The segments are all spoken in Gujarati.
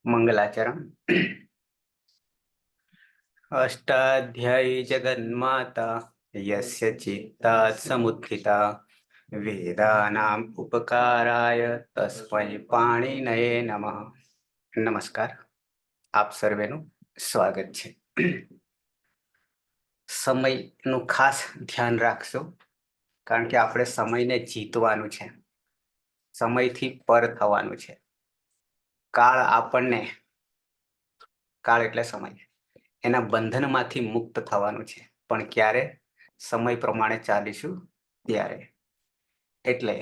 મંગલાચરણ. અષ્ટાધ્યાયી જગન્માતા યસ્ય ચિત્તા સમુત્થિતા વેદાનામ ઉપકારાય તસ્મૈ પાણિનયે નમઃ. નમસ્કાર, આપ સર્વેનું સ્વાગત છે. સમયનું ખાસ ધ્યાન રાખશો, કારણ કે આપણે સમયને જીતવાનું છે, સમયથી પર થવાનું છે. કાળ એટલે સમય, એના બંધનમાંથી મુક્ત થવાનું છે. પણ ક્યારે? સમય પ્રમાણે ચાલીશું ત્યારે. એટલે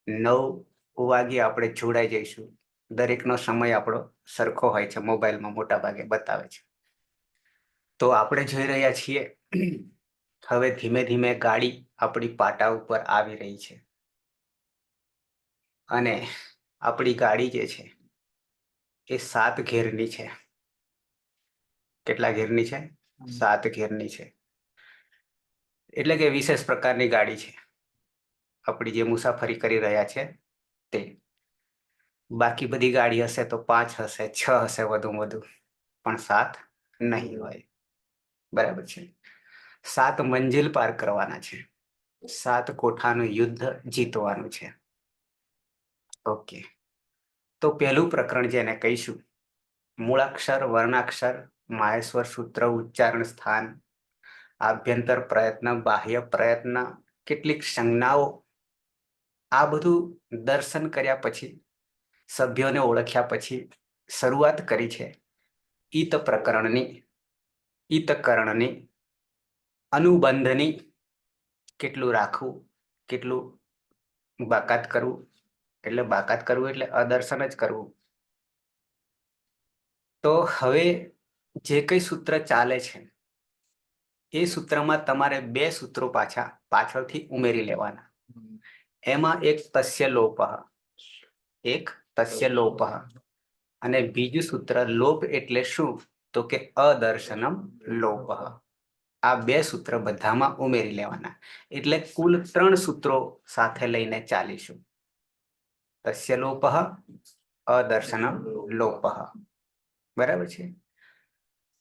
9 વાગે આપણે જોડાઈ જઈશું. દરેકનો સમય આપણો સરખો હોય છે, મોબાઈલમાં મોટા ભાગે બતાવે છે. તો આપણે જોઈ રહ્યા છીએ હવે ધીમે ધીમે ગાડી આપણી પાટા ઉપર આવી રહી છે. અને આપણી ગાડી જે છે એ 7 ગેરની છે. કેટલા ગેરની છે? 7 ગેરની છે. એટલે કે વિશેષ પ્રકારની ગાડી છે આપણી, જે મુસાફરી કરી રહ્યા છે તે. બાકી બધી ગાડી હશે તો 5 હશે, 6 હશે વધુમાં વધુ, પણ 7 નહીં હોય. બરાબર છે. 7 મંજિલ પાર કરવાના છે, 7 કોઠાનું યુદ્ધ જીતવાનું છે. ઓકે, તો પહેલું પ્રકરણ જેને કહીશું, મૂળાક્ષર, વર્ણાક્ષર, માહેશ્વર સૂત્ર, ઉચ્ચારણ સ્થાન, આભ્યંતર પ્રયત્ન, બાહ્ય પ્રયત્ન, કેટલીક સંજ્ઞાઓ, આ બધું દર્શન કર્યા પછી, સભ્યોને ઓળખ્યા પછી શરૂઆત કરી છે ઈતકરણની, અનુબંધની. કેટલું રાખવું, કેટલું બાકાત કરવું. એટલે બાકાત કરવું એટલે અદર્શન જ કરવું. તો હવે જે કઈ સૂત્ર ચાલે છે એ સૂત્રમાં તમારે 2 સૂત્રો પાછળથી ઉમેરી લેવાના. એમાં એક તસ્ય લોપઃ, અને બીજું સૂત્ર લોપ એટલે શું? તો કે અદર્શનમ લોપઃ. આ 2 સૂત્ર બધામાં ઉમેરી લેવાના. એટલે કુલ 3 સૂત્રો સાથે લઈને ચાલીશું. તસ્ય લોપઃ, અદર્શનમ લોપઃ. બરાબર છે.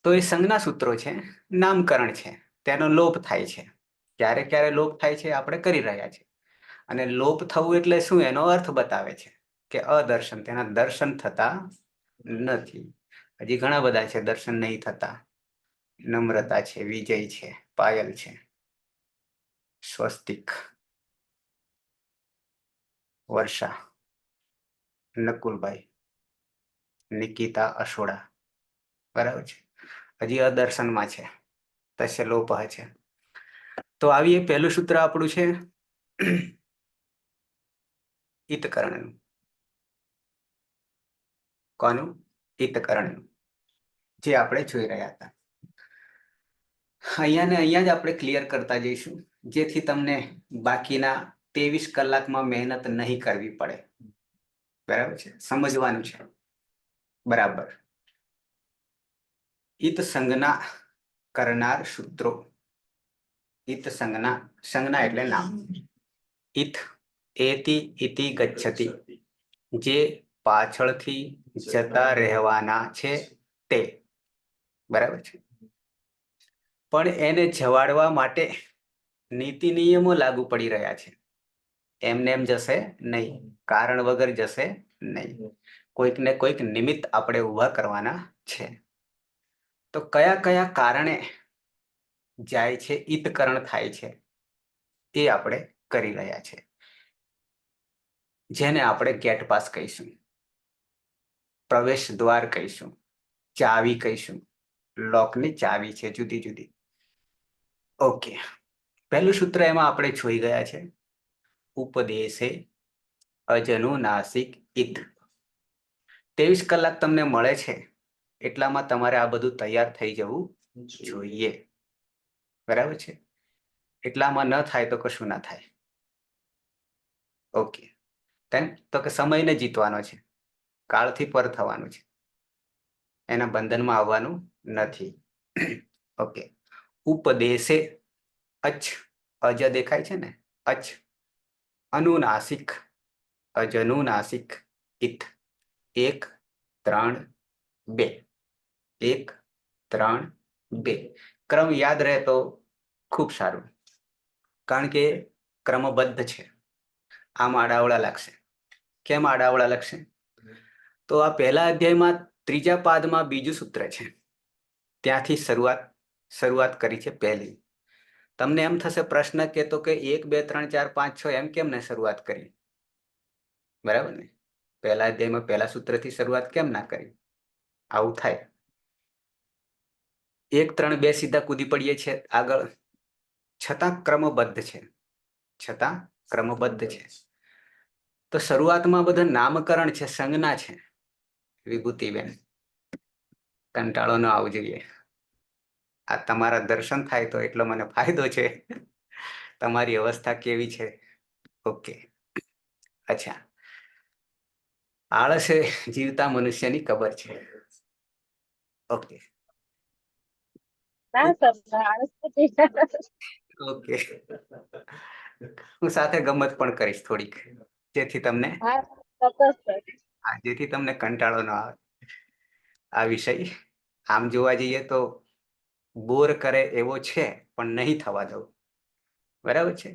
તો એ સંજ્ઞા સૂત્રો છે, નામકરણ છે, તેનો લોપ થાય છે. ક્યારે ક્યારે લોપ થાય છે આપણે કરી રહ્યા છીએ. અને લોપ થવું એટલે શું? એનો અર્થ બતાવે છે કે અદર્શન, તેના દર્શન થતા નથી. હજી ઘણા બધા છે દર્શન નહીં થતા. નમ્રતા છે, વિજય છે, પાયલ છે, સ્વસ્તિક, વર્ષા, નકુલભાઈ, નિકિતા, અશોડા. બરાબર છે. હજી અદર્શનમાં છે, તસ્ય લોપઃ છે. તો આવીએ, પહેલું સૂત્ર આપણું છે ઈતકરણનું. કોનું? ઈતકરણનું, જે આપણે જોઈ રહ્યા હતા. અહીંયા ને અહીંયા જ આપણે ક્લિયર કરતા જઈશું, જેથી તમને બાકીના 23 કલાકમાં મહેનત નહીં કરવી પડે. બરાબર છે, સમજવાનું છે બરાબર. ઈત સંજ્ઞા કરનાર સૂત્રો. ઈત સંજ્ઞા એટલે નામ. ઈત, એતિ, ઇતિ, ગચ્છતિ, જે પાછળથી જતા રહેવાના છે તે. બરાબર છે. પણ એને જવાડવા માટે નીતિ નિયમો લાગુ પડી રહ્યા છે. એમને એમ જશે નહીં, કારણ વગર જશે નહીં. કોઈક ને કોઈક નિમિત્ત આપણે ઊભા કરવાના છે. તો કયા કયા કારણે જાય છે, ઈતકરણ થાય છે, એ આપણે કરી રહ્યા છે, જેને આપણે ગેટ પાસ કહીશું, પ્રવેશ દ્વાર કહીશું, ચાવી કહીશું. લોકની ચાવી છે જુદી જુદી. ઓકે, પહેલું સૂત્ર એમાં આપણે જોઈ ગયા છે, ઉપદેશે અજનુનાસિક ઈત. 23 કલાક તમને મળે છે એટલામાં તમારે આ બધું તૈયાર થઈ જવું જોઈએ. બરાબર છે. એટલામાં ન થાય તો કશું ના થાય. ઓકે, તો કે સમયને જીતવાનો છે, કાળથી પર થવાનું છે, એના બંધનમાં આવવાનું નથી. ઓકે, ઉપદેશે, અચ, અજ દેખાય છે ને, અચ, અનુનાસિક, અજનુનાસિક, ઈત, 1, 3, 2 1 3 2 ક્રમ યાદ રહે તો ખૂબ સારું, કારણ કે ક્રમબદ્ધ છે. આમ આડાવડા લાગશે. કેમ આડાવડા લાગશે? તો આ પહેલા અધ્યાયમાં ત્રીજા પાદમાં બીજું સૂત્ર છે, ત્યાંથી શરૂઆત કરી છે પહેલી. તમને એમ થશે પ્રશ્ન કે તો કે 1 2 3 4 5 6 એમ કેમ ને શરૂઆત કરી? બરાબર ને? પહેલા અધ્યાયમાં પહેલા સૂત્રથી શરૂઆત કેમ ના કરી? આવું થાય. 1 3 2 સીધા કૂદી પડીએ છે આગળ, છતાં ક્રમબદ્ધ છે. તો શરૂઆતમાં બધા નામકરણ છે, સંજ્ઞા છે. વિભૂતિબેન, કંટાળો ન આવવો જોઈએ. આ તમારા દર્શન થાય તો એટલો મને ફાયદો છે. તમારી અવસ્થા કેવી છે? ઓકે, અચ્છા. આળસે જીવતા મનુષ્યની ખબર છે. ઓકે ઓકે, હું સાથે ગમત પણ કરીશ થોડીક, જેથી તમને કંટાળો ન આવે. આ વિષય આમ જોવા જઈએ તો બોર કરે એવો છે, પણ નહીં થવા દઉં. બરાબર છે.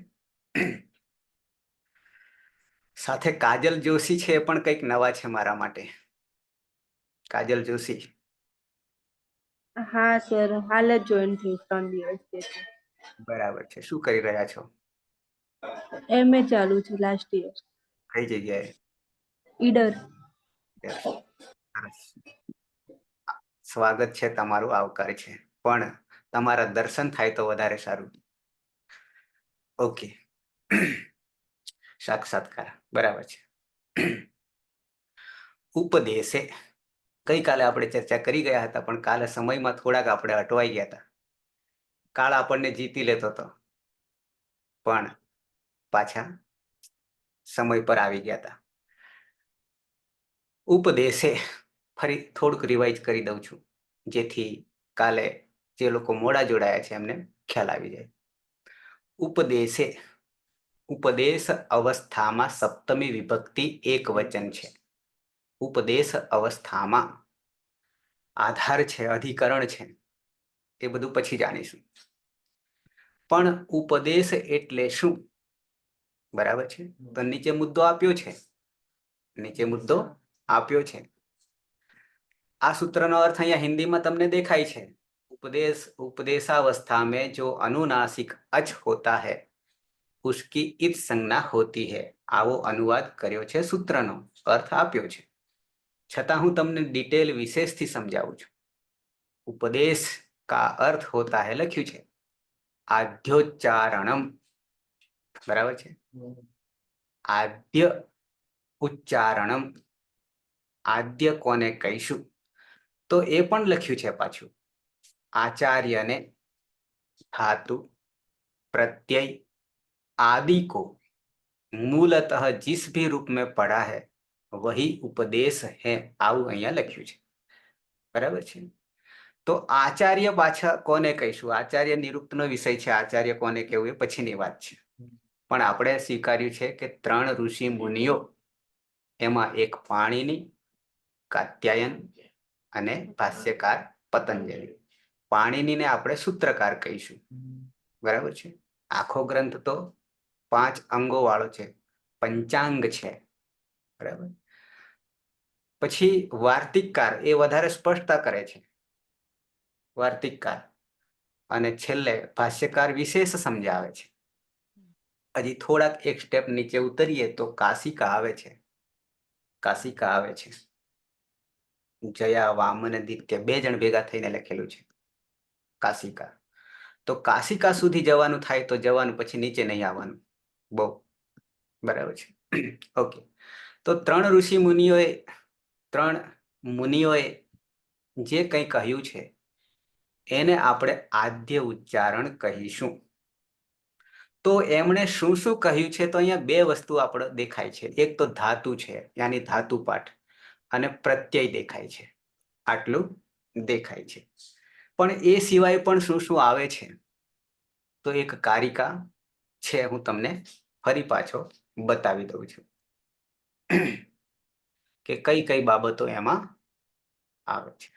સાથે કાજલ જોશી છે, એ પણ કંઈક નવા છે મારા માટે. કાજલ જોશી. હા સર, હાલ જ જોઈન થઈ 3 દિવસ. બરાબર છે. શું કરી રહ્યા છો? એમએ ચાલુ છે, લાસ્ટ યર. કઈ જગ્યાએ? ઈડર. સરસ. સ્વાગત છે તમારું, આવકાર છે, પણ તમારા દર્શન થાય તો વધારે સારું. ઓકે, સાક્ષાત્કાર બરાબર છે. ઉપદેશે ગઈકાલે આપણે ચર્ચા કરી ગયા હતા, પણ કાલે સમયમાં થોડાક આપણે અટવાઈ ગયા હતા. કાળ આપણને જીતી લેતો હતો, પણ પાછા સમય પર આવી ગયા હતા. ઉપદેશે ફરી થોડુંક રિવાઇઝ કરી દઉં છું, જેથી કાલે જે લોકો મોડા જોડાયા છે એમને ખ્યાલ આવી જાય. ઉપદેશે, ઉપદેશ અવસ્થામાં સપ્તમી વિભક્તિ એક વચન છે. ઉપદેશ અવસ્થામાં આધાર છે, અધિકરણ છે, એ બધું પછી જાણીશું. પણ ઉપદેશ એટલે શું? બરાબર છે. તો નીચે મુદ્દો આપ્યો છે. આ સૂત્રનો અર્થ અહીંયા હિન્દીમાં તમને દેખાય છે. उपदेशावस्था में जो अनुनासिक अच होता है उसकी इत संज्ञा होती है. આવો અનુવાદ કર્યો છે, સૂત્રનો અર્થ આપ્યો છે. છતાં હું તમને ડિટેલ વિશેષથી સમજાવું છું. ઉપદેશ કા અર્થ હોતા है લખ્યું છે આદ્યોચ્ચારણમ. બરાબર છે. આદ્ય ઉચ્ચારણમ. આદ્ય કોને કહીશું? તો એ પણ લખ્યું છે પાછું, आचार्य ने धातु प्रत्यय आदि को मूलतः जिस भी रूप में पढ़ा है वही उपदेश है. આવું અહીંયા લખ્યું છે. બરાબર છે. તો આચાર્ય પાછા કોને કહીશું? આચાર્ય નિરુક્તનો વિષય છે, આચાર્ય કોને કહેવું એ પછીની વાત છે. પણ આપણે સ્વીકાર્યું છે કે 3 ઋષિ મુનિઓ, એમાં એક પાણિનિ, કાત્યાયન અને ભાષ્યકાર પતંજલિ. પાણિનિને આપણે સૂત્રકાર કહીશું. બરાબર છે. આખો ગ્રંથ તો 5 અંગો વાળો છે, પંચાંગ છે. બરાબર. પછી વાર્તિકકાર એ વધારે સ્પષ્ટતા કરે છે, વાર્તિકકાર. અને છેલ્લે ભાષ્યકાર વિશેષ સમજાવે છે. હજી થોડાક એક સ્ટેપ નીચે ઉતરીએ તો કાશિકા આવે છે. જયા, વામન, દિત્ય 2 જણ ભેગા થઈને લખેલું છે કાશિકા. તો કાશિકા સુધી જવાનું થાય તો જવાનું, પછી નીચે નહીં આવવાનું. બહુ બરાબર છે. ઓકે, તો 3 ઋષિ મુનિઓએ, 3 મુનિઓએ જે કંઈ કહ્યું છે એને આપણે આદ્ય ઉચ્ચારણ કહીશું. તો એમણે શું શું કહ્યું છે? તો અહીંયા 2 વસ્તુ આપણે દેખાય છે. એક તો ધાતુ છે, યાની ધાતુ પાઠ, અને પ્રત્યય દેખાય છે. આટલું દેખાય છે. પણ એ સિવાય પણ શું શું આવે છે? તો એક કારિકા છે, હું તમને ફરી પાછો બતાવી દઉં છું કે કઈ કઈ બાબતો એમાં આવે છે.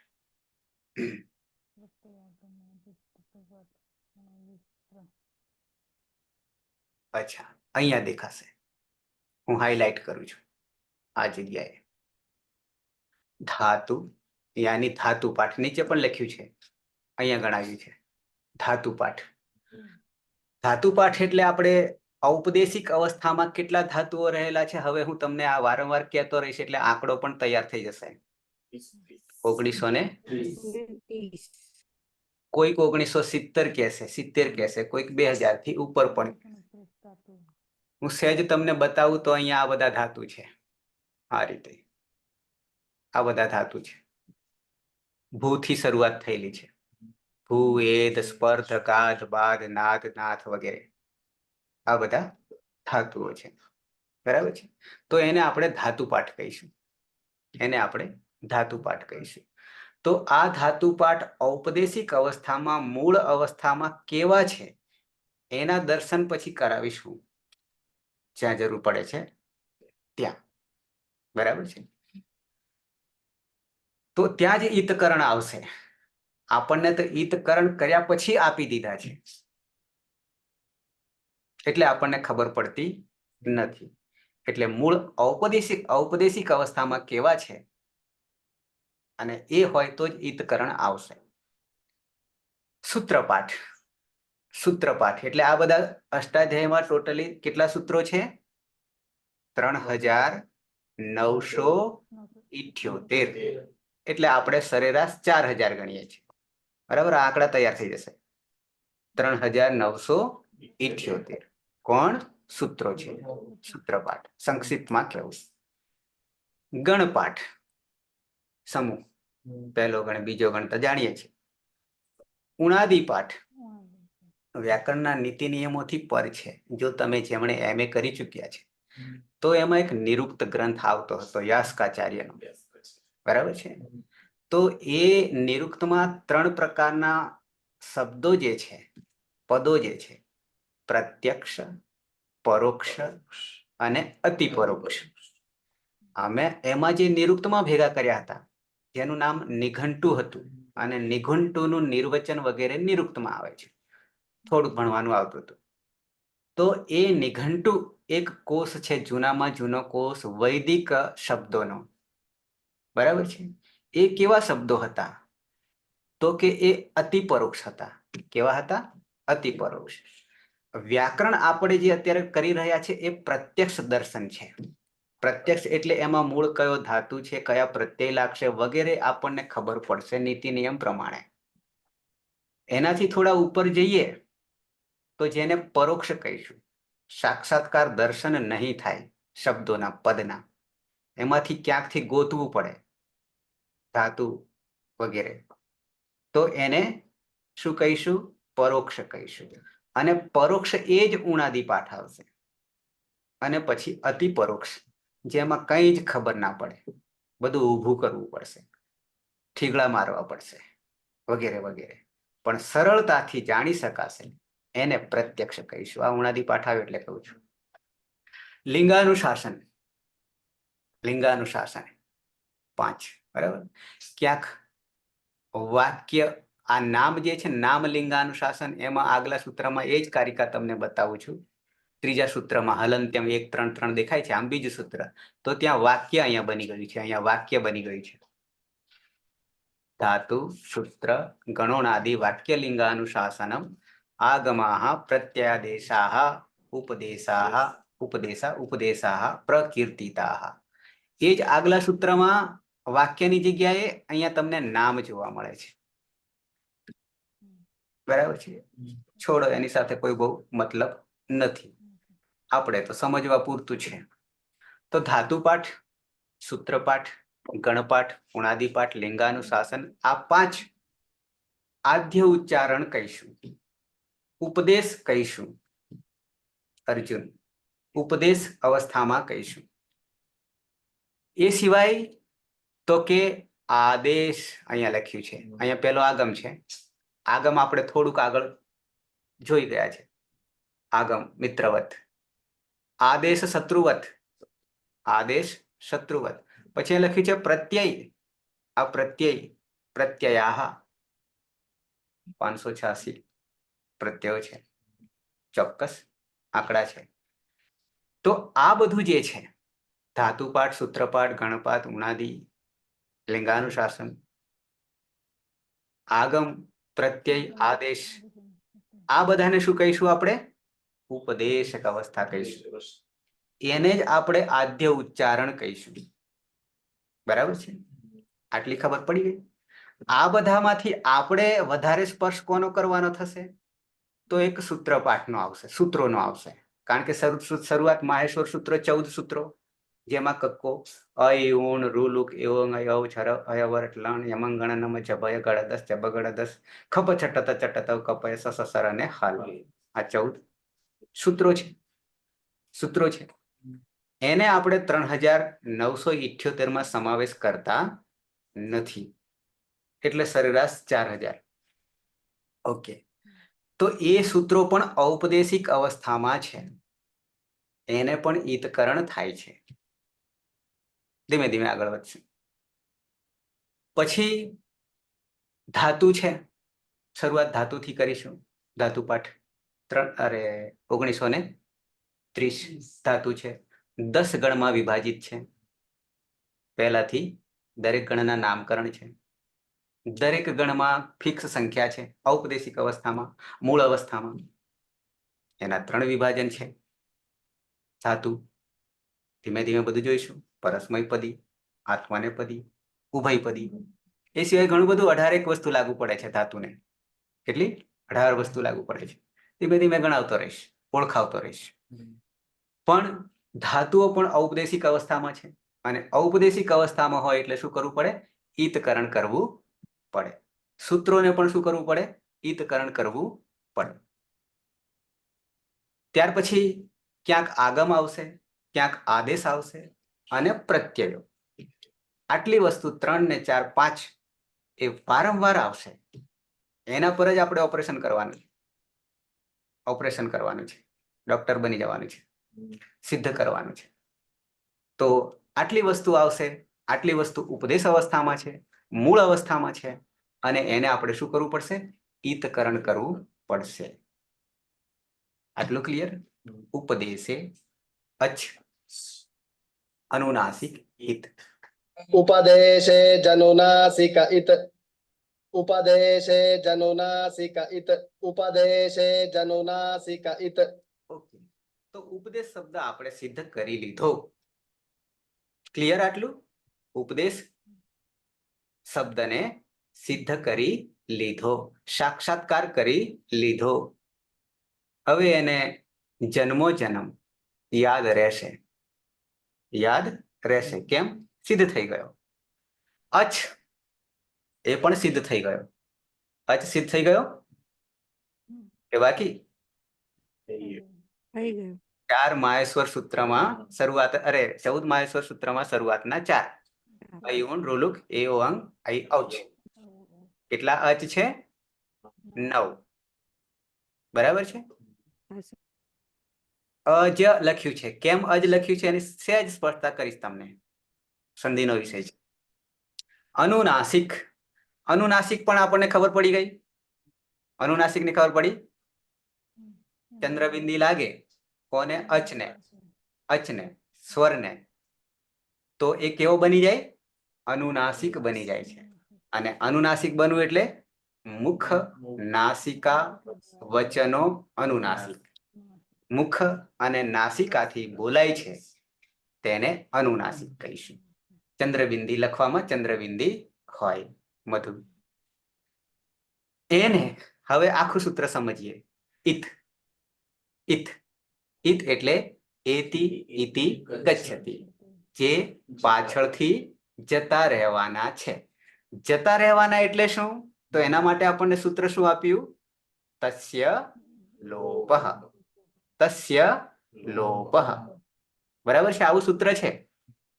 અચ્છા, અહીંયા દેખાશે. હું હાઇલાઇટ કરું છું આ જગ્યાએ. ધાતુ યાની ધાતુ પાઠ નીચે પણ લખ્યું છે, અહીંયા ગણાવ્યું છે ધાતુ પાઠ. ધાતુ પાઠ એટલે આપણે ઔપદેશિક અવસ્થામાં કેટલા ધાતુઓ રહેલા છે હવે હું તમને આ વારંવાર કહેતો રહીશ એટલે આંકડો પણ તૈયાર થઈ જશે. 1930. કોઈક 1970 કહેશે, 70 કહેશે, કોઈક 2000 થી ઉપર પણ. હું સહેજ તમને બતાવું તો અહીંયા આ બધા ધાતુ છે. આ રીતે આ બધા ધાતુ છે. ભૂથી શરૂઆત થયેલી છે. ભૂ, એદ, સ્પર્ધ, ગાધ, બાધ, નાદ, નાથ વગેરે આ બધા ધાતુઓ છે. બરાબર છે. તો એને આપણે ધાતુ પાઠ કહીશું. એને આપણે ધાતુ પાઠ કહીશું. તો આ ધાતુ પાઠ ઔપદેશિક અવસ્થામાં મૂળ અવસ્થામાં કેવા છે એના દર્શન પછી કરાવીશું જ્યાં જરૂર પડે છે ત્યાં. બરાબર છે. તો ત્યાં જ ઈતકરણ આવશે. આપણને તો ઈતકરણ કર્યા પછી આપી દીધા છે એટલે આપણને ખબર પડતી નથી. એટલે મૂળ ઔપદેશિક અવસ્થામાં કેવા છે અને એ હોય તો જ ઈતકરણ આવશે. સૂત્રપાઠ. સૂત્રપાઠ એટલે આ બધા અષ્ટાધ્યાયમાં ટોટલી કેટલા સૂત્રો છે? 3978. એટલે આપણે સરેરાશ 4000 ગણીએ છીએ. બરાબર, આંકડા તૈયાર થઈ જશે. 3978 કોણ? સૂત્રો છે. સૂત્રપાઠ સંક્ષિપ્તમાં કહેવું. ગણપાઠ સમૂહ, પહેલો ગણ બીજો ગણ તો જાણીએ છીએ. ઉણાદી પાઠ વ્યાકરણના નીતિ નિયમોથી પર છે. જો તમે જેમણે MA કરી ચૂક્યા છે તો એમાં એક નિરુક્ત ગ્રંથ આવતો હતો યાસ્કાચાર્યનો. બરાબર છે. તો એ નિરુક્તમાં 3 પ્રકારના શબ્દો જે છે, પદો જે છે, પ્રત્યક્ષ, પરોક્ષ અને અતિપરોક્ષ, અમે એમાં જે નિરુક્તમાં ભેગા કર્યા હતા જેનું નામ નિઘંટુ હતું અને નિઘંટુનું નિર્વચન વગેરે નિરુક્તમાં આવે છે. થોડુંક ભણવાનું આવતું હતું. તો એ નિઘંટુ એક કોષ છે, જૂનામાં જૂનો કોષ વૈદિક શબ્દોનો. બરાબર છે. એ કેવા શબ્દો હતા? તો કે એ અતિપરોક્ષ હતા. કેવા હતા? અતિપરોક્ષ. વ્યાકરણ આપણે જે અત્યારે કરી રહ્યા છે એ પ્રત્યક્ષ દર્શન છે. પ્રત્યક્ષ એટલે એમાં મૂળ કયો ધાતુ છે, કયા પ્રત્યય લાગશે વગેરે આપણને ખબર પડશે નીતિ નિયમ પ્રમાણે. એનાથી થોડા ઉપર જઈએ તો જેને પરોક્ષ કહીશું. સાક્ષાત્કાર દર્શન નહીં થાય શબ્દોના, પદના, એમાંથી ક્યાંકથી ગોતવું પડે ધાતુ વગેરે, તો એને શું કહીશું? પરોક્ષ કહીશું. અને પરોક્ષ એ જ ઉણાદી પાઠ આવશે. અને પછી અતિ પરોક્ષ, જેમાં કંઈ જ ખબર ના પડે, બધું ઊભું કરવું પડશે, ઠીગડા મારવા પડશે વગેરે વગેરે, પણ સરળતાથી જાણી શકાશે એને પ્રત્યક્ષ કહીશું. આ ઉણાદી પાઠ આવે એટલે કહું છું. લિંગાનુશાસન. લિંગાનુશાસન 5. બરાબર. ક્યાંક વાક્ય, આ નામ જે છે નામ લિંગાનુશાસન, એમાં આગલા સૂત્રમાં એ જ કારિકા તમને બતાવું છું. ત્રીજા સૂત્રમાં હલંત્યમ 1, 3, 3 દેખાય છે. આમ બીજું સૂત્ર, તો ત્યાં વાક્ય અહીંયા બની ગયું છે. અહીંયા વાક્ય બની ગયું છે. ધાતુ સૂત્ર ગણોનાદિ વાક્ય લિંગાનુશાસનમ આગમાહ પ્રત્યાદેશાહ ઉપદેશા પ્રકીર્તિતાહ. એ જ આગલા સૂત્રમાં વાક્યની જગ્યાએ અહીંયા તમને નામ જોવા મળે છે. બરાબર છે. છોડો, એની સાથે કોઈ બહુ મતલબ નથી, આપણે તો સમજવા પૂરતું છે. તો ધાતુપાઠ, સૂત્રપાઠ, ગણપાઠ, ઉણાદિપાઠ, લિંગાનુશાસન, આ 5 આદ્ય ઉચ્ચારણ કહીશું. ઉપદેશ કહીશું. અર્જુન, ઉપદેશ અવસ્થામાં કહીશું. એ સિવાય તો કે આદેશ અહીંયા લખ્યું છે. અહીંયા પેલો આગમ છે. આગમ આપણે થોડુંક આગળ જોઈ ગયા છે. આગમ મિત્રવત, આદેશ શત્રુવત, આદેશ શત્રુવત. પછી લખ્યું છે પ્રત્યય, આ પ્રત્યય પ્રત્યયાહ 586 પ્રત્યયો છે, ચોક્કસ આંકડા છે. તો આ બધું જે છે ધાતુપાઠ, સૂત્રપાઠ, ગણપાઠ, ઉણાદી, લિંગાનુશાસન, આગમ, પ્રત્યય, આદેશ, આ બધાને શું કહીશું આપણે? ઉપદેશક અવસ્થા કહીશું. એને જ આપણે આદ્ય ઉચ્ચારણ કહીશું. બરાબર છે? આટલી ખબર પડી ગઈ. આ બધામાંથી આપણે વધારે સ્પર્શ કોનો કરવાનો થશે? તો એક સૂત્રપાઠનો આવશે, સૂત્રોનો આવશે. કારણ કે શરૂઆત માહેશ્વર સૂત્ર 14 સૂત્રો, જેમાં કક્કો અયુણ રૂલુક એવંગ અયવ છર અયવર લણ યમંગણ નમ જભય ગળદસ જબ ગળદસ ખપ છટત ચટત કપય સસસર અને હાલ. આ 14 સૂત્રો છે. સૂત્રો છે એને આપણે 3978 માં સમાવેશ કરતા નથી, એટલે સરેરાશ 4000. ઓકે, તો એ સૂત્રો પણ ઔપદેશિક અવસ્થામાં છે, એને પણ ઈતકરણ થાય છે. ધીમે ધીમે આગળ વધશે. પછી ધાતુ છે, શરૂઆત ધાતુથી કરીશું. ધાતુ પાઠ 1930 ધાતુ છે, 10 ગણમાં વિભાજિત છે. પહેલાથી દરેક ગણના નામકરણ છે. દરેક ગણમાં ફિક્સ સંખ્યા છે. ઔપદેશિક અવસ્થામાં, મૂળ અવસ્થામાં એના 3 વિભાજન છે. ધાતુ ધીમે ધીમે બધું જોઈશું. પરસ્મય પદી, આત્માને પદી, ઉભય પદી, એ સિવાય ઘણું બધું 18 વસ્તુ લાગુ પડે છે ધાતુને. કેટલી? 18 વસ્તુ લાગુ પડે છે. ધીમે ધીમે ગણાવતો રહીશ, ઓળખાવતો રહીશ. પણ ધાતુઓ પણ ઔપદેશિક અવસ્થામાં છે, અને ઔપદેશિક અવસ્થામાં હોય એટલે શું કરવું પડે? ઈતકરણ કરવું પડે. સૂત્રોને પણ શું કરવું પડે? ઈતકરણ કરવું પડે. ત્યાર પછી ક્યાંક આગમ આવશે, ક્યાંક આદેશ આવશે અને પ્રત્યયો. આટલી વસ્તુ 3 ને 4 5 એ વારંવાર આવશે. એના પર જ આપણે ઓપરેશન કરવાનું છે. ઓપરેશન કરવાનું છે, ડોક્ટર બની જવાનું છે, સિદ્ધ કરવાનું છે. તો આટલી વસ્તુ આવશે. આટલી વસ્તુ ઉપદેશ અવસ્થામાં છે, મૂળ અવસ્થામાં છે, અને એને આપણે શું કરવું પડશે? ઈતકરણ કરવું પડશે. આટલું ક્લિયર? ઉપદેશે અચ્છ અનુનાસિક હિત. ઉપદેશે જનુનાસિક ઇત. ઉપદેશે જનુનાસિક ઇત. ઉપદેશે જનુનાસિક ઇત. ઓકે, તો ઉપદેશ શબ્દ આપણે સિદ્ધ કરી લીધો. ક્લિયર આટલું? ઉપદેશ શબ્દને સિદ્ધ કરી લીધો, સાક્ષાત્કાર કરી લીધો. હવે એને જન્મો જન્મ યાદ રહેશે. યાદ રહેશે. કેમ? સિદ્ધ થઈ ગયો. અચ્છ એ પણ સિદ્ધ થઈ ગયો. અચ્છ સિદ્ધ થઈ ગયો કે બાકી? 4 માહેશ્વર સૂત્રમાં શરૂઆત, 14 માહેશ્વર સૂત્રમાં શરૂઆતના 4 અયુણ રૂલુક એઓંગ અઈ ઔચ. કેટલા અચ છે? 9. બરાબર છે? અજ લખ્યું છે. કેમ અજ લખ્યું છે એની સહેજ સ્પષ્ટતા કરીશ તમને. સંધિનો વિષય છે. અનુનાસિક. અનુનાસિક પણ આપણને ખબર પડી ગઈ. અનુનાસિક ની ખબર પડી. ચંદ્રબિંદી લાગે કોને? અચને. અચને, સ્વરને. તો એ કેવો બની જાય? અનુનાસિક બની જાય છે. અને અનુનાસિક બનવું એટલે મુખ, નાસિકા, વચનો અનુનાસિક. મુખ અને નાસિકાથી બોલાય છે તેને અનુનાસિક કહીશું. ચંદ્રબિંદી લખવામાં ચંદ્રબિંદી હોય. મધુ. એને હવે આખું સૂત્ર સમજીએ. ઇત. ઇત. ઇત એટલે એતિ ઇતિ ગચ્છતિ, જે પાછળથી જતા રહેવાના છે. જતા રહેવાના એટલે શું? તો એના માટે આપણને સૂત્ર શું આપ્યું? તસ્ય લોપઃ. તસ્ય લોપઃ. બરાબર છે? આવું સૂત્ર છે.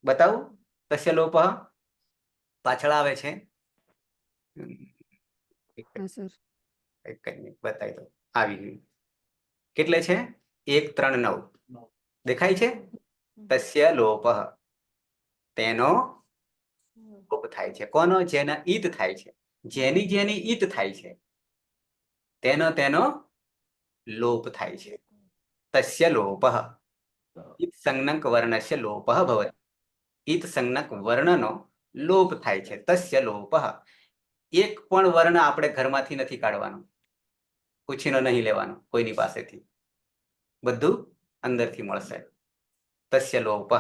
બતાવું? તસ્ય લોપઃ પાછળ આવે છે. બતાવી દો. આવી ગયું. કેટલે છે? 139 દેખાય છે? તસ્ય લોપઃ, તેનો લોપ થાય છે. કોનો? જેના ઈત થાય છે. જેની ઈત થાય છે તેનો લોપ થાય છે. તસ્ય લોપઃ. ઈત સંજ્ઞક વર્ણસ્ય લોપઃ ભવતિ. ઈત સંજ્ઞક વર્ણનો લોપ થાય છે. તસ્ય લોપઃ. એક પણ વર્ણ આપણે ઘરમાંથી નથી કાઢવાનો, પૂછીનો નહીં લેવાનો કોઈની પાસેથી, બધું અંદરથી મળશે. તસ્ય લોપઃ.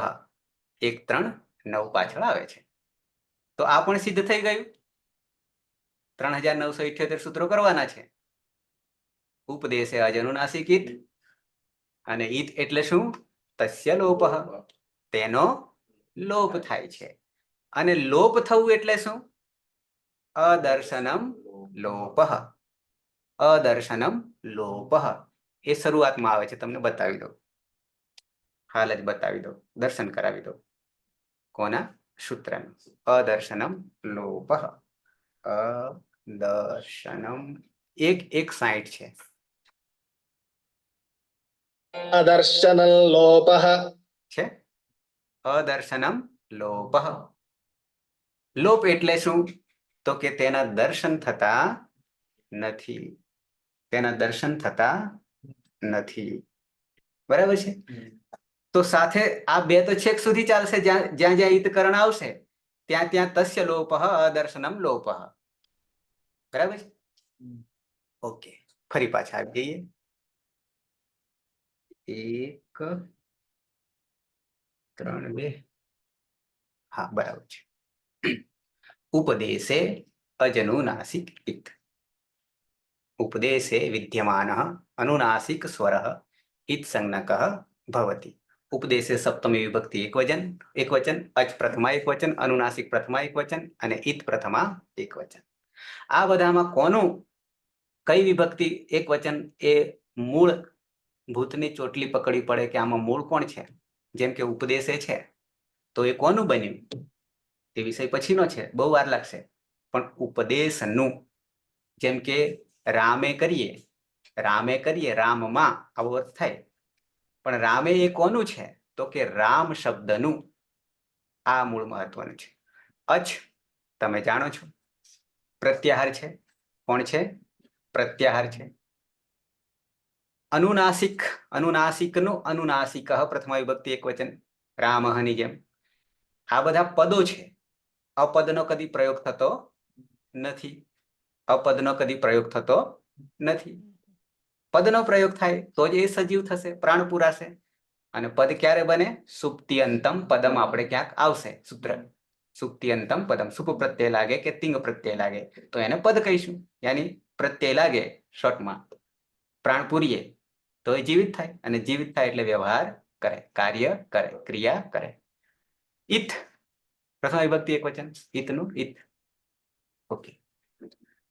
1, 3, 9 પાછળ આવે છે. તો આ પણ સિદ્ધ થઈ ગયું. 3978 સૂત્રો કરવાના છે. ઉપદેશે અજનુનાસિક ઈત, અને ઈત એટલે શું? તસ્ય લોપઃ. તેનો લોપ થાય છે. અને લોપ થવું એટલે શું? અદર્શનમ લોપઃ. અદર્શનમ લોપઃ. એ શરૂઆતમાં આવે છે, તમને બતાવી દો, હાલ જ બતાવી દો, દર્શન કરાવી દો. કોના? સૂત્રનું. અદર્શનમ લોપઃ. અદર્શનમ 1:60 છે. અદર્શન લોપઃ. છે અદર્શનમ લોપઃ. લોપ એટલે શું? તો કે તેના દર્શન થતા નથી. તેના દર્શન થતા નથી. બરાબર છે? તો સાથે આ બે તો છેક સુધી ચાલશે. જ્યાં જ્યાં ઈતકરણ આવશે ત્યાં તસ્ય લોપઃ અદર્શનમ લોપઃ. બરાબર છે? ઓકે, ફરી પાછા આવી જઈએ. 1, 3, 2. હા, બરાબર છે. ઉપદેશે અજનુનાસિક ઈત. ઉપદેશે વિદ્યમાનઃ અનુનાસિક સ્વરઃ ઈત સંજ્ઞકઃ ભવતિ. ઉપદેશે સપ્તમી વિભક્તિ એકવચન, અચ પ્રથમા એકવચન, અનુનાસિક પ્રથમા એકવચન અને ઈત પ્રથમા એકવચન. આ બધામાં કોનું, કઈ વિભક્તિ એકવચન એ મૂળ ભૂતની ચોટલી પકડી પડે કે આમાં મૂળ કોણ છે. જેમ કે ઉપદેશે છે તો એ કોનું બન્યું? તે વિષય પછીનો છે, બહુ વાર લાગશે. પણ ઉપદેશનું, જેમ કે રામે કરીએ રામમાં આવો અર્થ થાય. પણ રામે એ કોનું છે? તો કે રામ શબ્દનું. આ મૂળ મહત્વનું છે. અચ તમે જાણો છો પ્રત્યાહાર છે. કોણ છે? પ્રત્યાહાર છે. અનુનાસિકનું અનુનાસિકઃ પ્રથમા વિભક્તિ એકવચન, રામઃની જેમ. આ બધા પદો છે. અપદનો કદી પ્રયોગ થતો નથી. અપદનો કદી પ્રયોગ થતો નથી. પદનો પ્રયોગ થાય તો જ એ સજીવ થશે, પ્રાણ પુરાશે. અને પદ ક્યારે બને? સુપ્તિયંતમ પદમ. આપણે ક્યાંક આવશે સૂત્ર. સુપ્તિયંતમ પદમ. સુપ પ્રત્યય લાગે કે તિંગ પ્રત્યય લાગે તો એને પદ કહીશું. યાની પ્રત્યય લાગે શોર્ટમાં, પ્રાણ પૂરીએ તો એ જીવિત થાય. અને જીવિત થાય એટલે વ્યવહાર કરે, કાર્ય કરે, ક્રિયા કરે. ઈત પ્રથમ વિભક્તિ એકવચન, ઈતનું ઈત. ઓકે,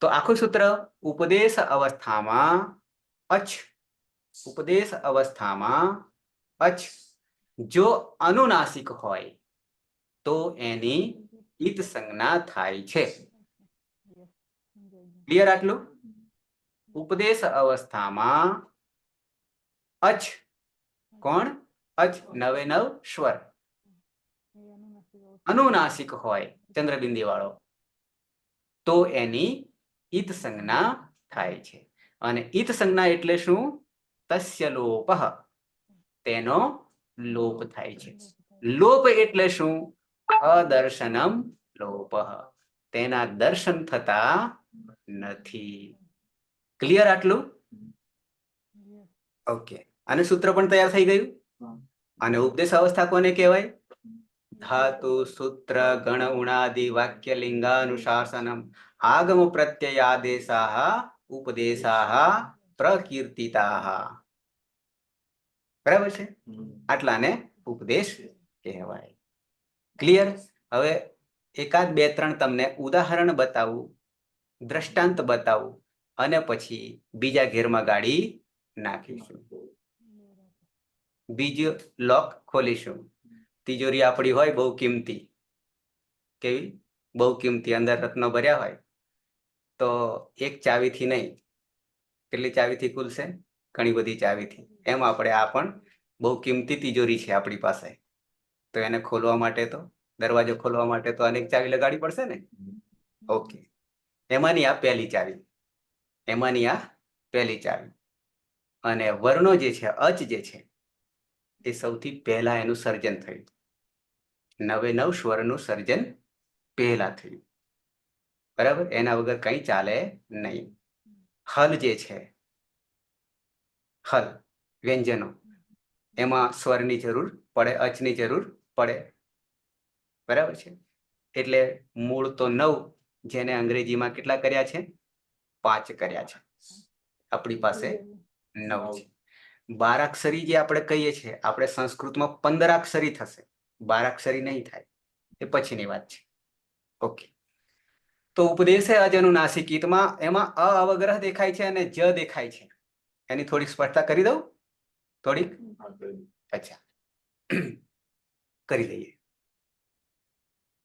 તો આખું સૂત્ર ઉપદેશ અવસ્થામાં અચ. ઉપદેશ અવસ્થામાં અચ જો અનુનાસિક હોય તો એની ઈત સંજ્ઞા થાય છે. ક્લિયર આટલું? ઉપદેશ અવસ્થામાં અચ કોણ? અચ 9 સ્વર અનુનાસિક હોય ચંદ્રબિંદી વાળો તો એની ઈત સંજ્ઞા થાય છે. અને ઈત સંજ્ઞા એટલે શું? તસ્ય લોપઃ. તેનો લોપ થાય છે. લોપ એટલે શું? અદર્શનમ લોપઃ. તેના દર્શન થતા નથી. ક્લિયર આટલું? ઓકે, અને સૂત્ર પણ તૈયાર થઈ ગયું. અને ઉપદેશ અવસ્થા કોને કહેવાય? ધાતુ સૂત્ર ગણ ઉણાદિ વાક્ય લિંગાનુશાસનમ આગમ પ્રત્યયાદેશાઃ ઉપદેશાઃ પ્રકીર્તિતાઃ. બરાબર છે? આટલાને ઉપદેશ કહેવાય. ક્લિયર? હવે એકાદ 2 3 તમને ઉદાહરણ બતાવું, દ્રષ્ટાંત બતાવું અને પછી બીજા ઘેરમાં ગાડી નાખીશું. બીજો લોક ખોલીશું. તિજોરી આપણી હોય બહુ કિંમતી, કેવી? બહુ કિંમતી, અંદર રત્નો ભર્યા હોય તો એક ચાવીથી નહીં, કેટલી ચાવીથી ખુલશે? ઘણી બધી ચાવીથી. એમ આપણે આ પણ બહુ કિંમતી તિજોરી છે આપણી પાસે, તો એને ખોલવા માટે તો દરવાજો ખોલવા માટે તો અનેક ચાવી લગાડવી પડશે ને. ઓકે, એમાંની આ પહેલી ચાવી, એમાંની આ પહેલી ચાવી. અને વર્ણો જે છે, અચ જે છે, એ સૌથી પહેલા એનું સર્જન થયું. 99 સ્વરનું સર્જન પહેલા થયું. બરાબર, એના વગર કંઈ ચાલે નહીં. હલ જે છે, હલ વ્યંજનો, એમાં સ્વરની જરૂર પડે, અચની જરૂર પડે. બરાબર છે. એટલે મૂળ તો 9, જેને અંગ્રેજીમાં કેટલા કર્યા છે? 5 કર્યા છે. આપણી પાસે 9 છે. 12 અક્ષરી જે આપણે કહીએ છીએ, આપણે સંસ્કૃતમાં 15 અક્ષરી થશે, 12 અક્ષરી નહીં થાય, એ પછીની વાત છે. ઓકે, તો ઉપદેશે અજનુનાસિકિતમાં એમાં અ અવગ્રહ દેખાય છે અને જ દેખાય છે. એની થોડીક સ્પષ્ટતા કરી દઉં, થોડીક. અચ્છા, કરી દઈએ.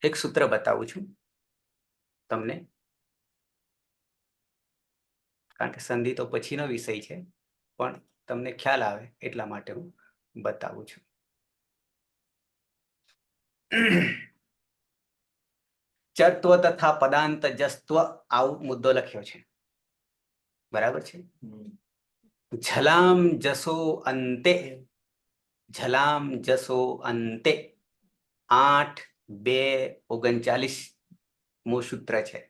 એક સૂત્ર બતાવું છું તમને, કારણ કે સંધિ તો પછીનો વિષય છે, પણ તમને ખ્યાલ આવે એટલા માટે હું બતાવું છું. ચત્વ તથા પદાંત જસ્ત્વ, આવું મુદ્દો લખ્યો છે. બરાબર છે. ઝલામ જસો અંતે, ઝલામ જસો અંતે 8:2:39 મુ સૂત્ર છે.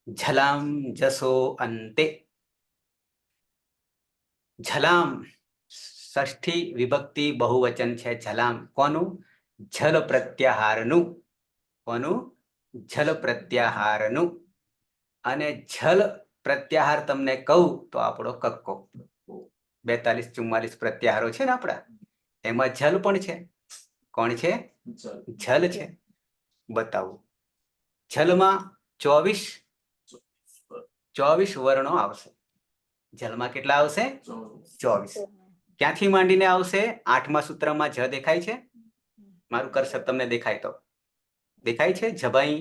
ઝલામ જસો અંતે. ઝલામ ષષ્ઠી વિભક્તિ બહુવચન છે. ઝલામ કોનું? ઝલ પ્રત્યાહારનું. કોનું? ઝલ પ્રત્યાહારનું. અને ઝલ પ્રત્યાહાર તમને કહું તો આપણો કક્કો. 42-44 પ્રત્યાહારો છે ને આપણા, એમાં ઝલ પણ છે. કોણ છે? ઝલ છે. બતાવું. ઝલમાં 24 વર્ણો આવશે. ઝલમાં કેટલા આવશે? 24. ક્યાંથી માંડીને આવશે? 8મા સૂત્રમાં જ દેખાય છે. મારું કર્સર તમને દેખાય તો દેખાય છે. જબાઈ,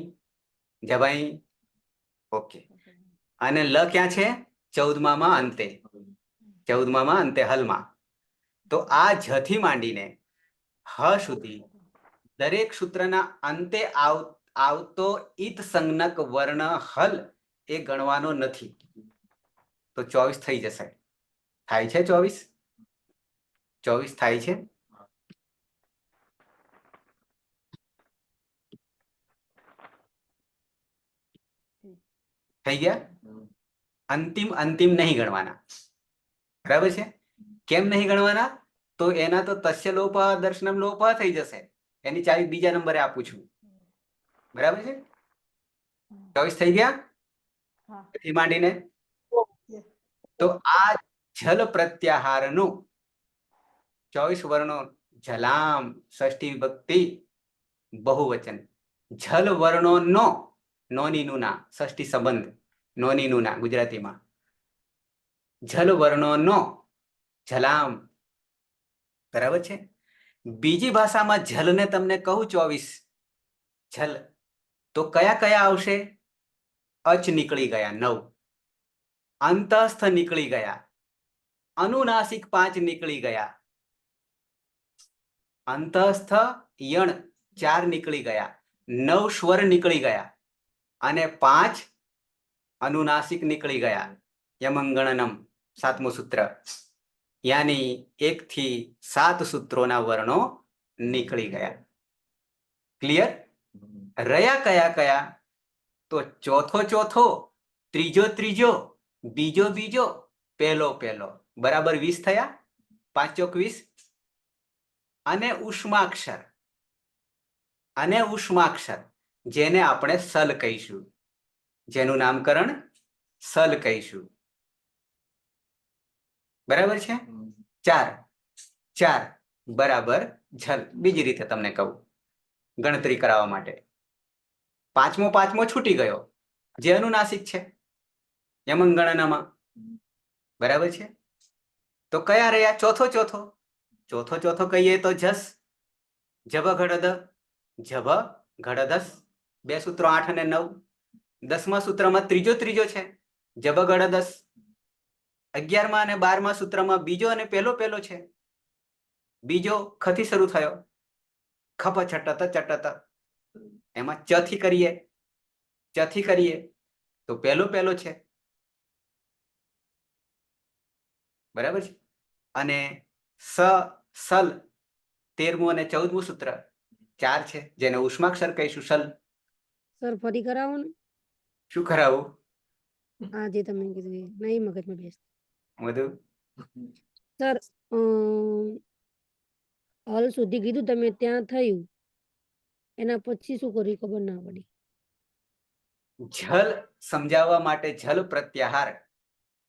જબાઈ. ઓકે. અને લ ક્યાં છે? 14માં અંતે. 14માં અંતે, હલમાં. તો આ જ થી માંડીને હ સુધી દરેક સૂત્રના અંતે આવતો ઈત સંજ્ઞક વર્ણ હલ એ ગણવાનો નથી. તો 24 થઈ જશે. થાય છે 24? 24 થાય છે. થઈ ગયા. અંતિમ અંતિમ નહીં ગણવાના. બરાબર છે. કેમ નહીં ગણવાના? તો એના તો તસ્ય લોપ દર્શનમ લોપ થઈ જશે. એની ચાવી બીજા નંબરે આપું છું. બરાબર છે. 24 થઈ ગયા થી માંડીને. તો આ ઝલ પ્રત્યાહારનું 24 વર્ણો, ઝલામ ષષ્ઠી વિભક્તિ બહુવચન. ઝલ વર્ણો નો, નોની નુના ષષ્ઠી સંબંધ, નોની નુના ગુજરાતીમાં. ઝલ વર્ણો નો ઝલામ. બરાબર છે. બીજી ભાષામાં ઝલને તમને કહું 24 ઝલ, તો કયા કયા આવશે? અચ નીકળી ગયા 9, અંતસ્થ નીકળી ગયા, અનુનાસિક 5 નીકળી ગયા, અંતસ્થ યણ 4 નીકળી ગયા, 9 સ્વર નીકળી ગયા અને 5 અનુનાસિક નીકળી ગયા. યમંગણનમ 7મું સૂત્ર. યાની 1 થી 7 સૂત્રોના વર્ણો નીકળી ગયા. ક્લિયર? રહ્યા કયા કયા? તો ચોથો ચોથો, ત્રીજો ત્રીજો, બીજો બીજો, પહેલો પહેલો. બરાબર 20 થયા. 5 ચોક 20. અને ઉષ્માક્ષર, અને ઉષ્માક્ષર જેને આપણે સલ કહીશું, જેનું નામકરણ સલ કહીશું. બરાબર છે. 4 બરાબર ઝલ. બીજી રીતે તમને કહું ગણતરી કરાવવા માટે. પાંચમો છૂટી ગયો, જે અનુનાસિક છે યમંગણનામાં. બરાબર છે. તો કયા રહ્યા? ચોથો ચોથો કહીએ તો જસ, જબ ઘડદ, જબ ઘડદસ. 2 સૂત્રો 8 અને 9. 10મા સૂત્રમાં ત્રીજો છે, જબ ઘડદસ. 11મા અને 12મા સૂત્રમાં બીજો અને પહેલો છે. બીજો ખથી શરૂ થયો, ખપ છટત ચટત. એમાં ચ થી કરીએ તો પહેલો છે, બરાબર છે. અને સલ 13મું અને 14મું સૂત્ર 4 છે, જેને ઉષ્માક્ષર કહીશું. સલ સર ફરી કરાવો ને. શું કરાવું? આ જે તમે કીધું એ નહીં મગજમાં બેસ. મધુ સર હલ સુધી કીધું તમે, ત્યાં થયું, એના પછી શું કર્યું ખબર ના પડી. જલ સમજાવવા માટે જલ પ્રત્યાહાર.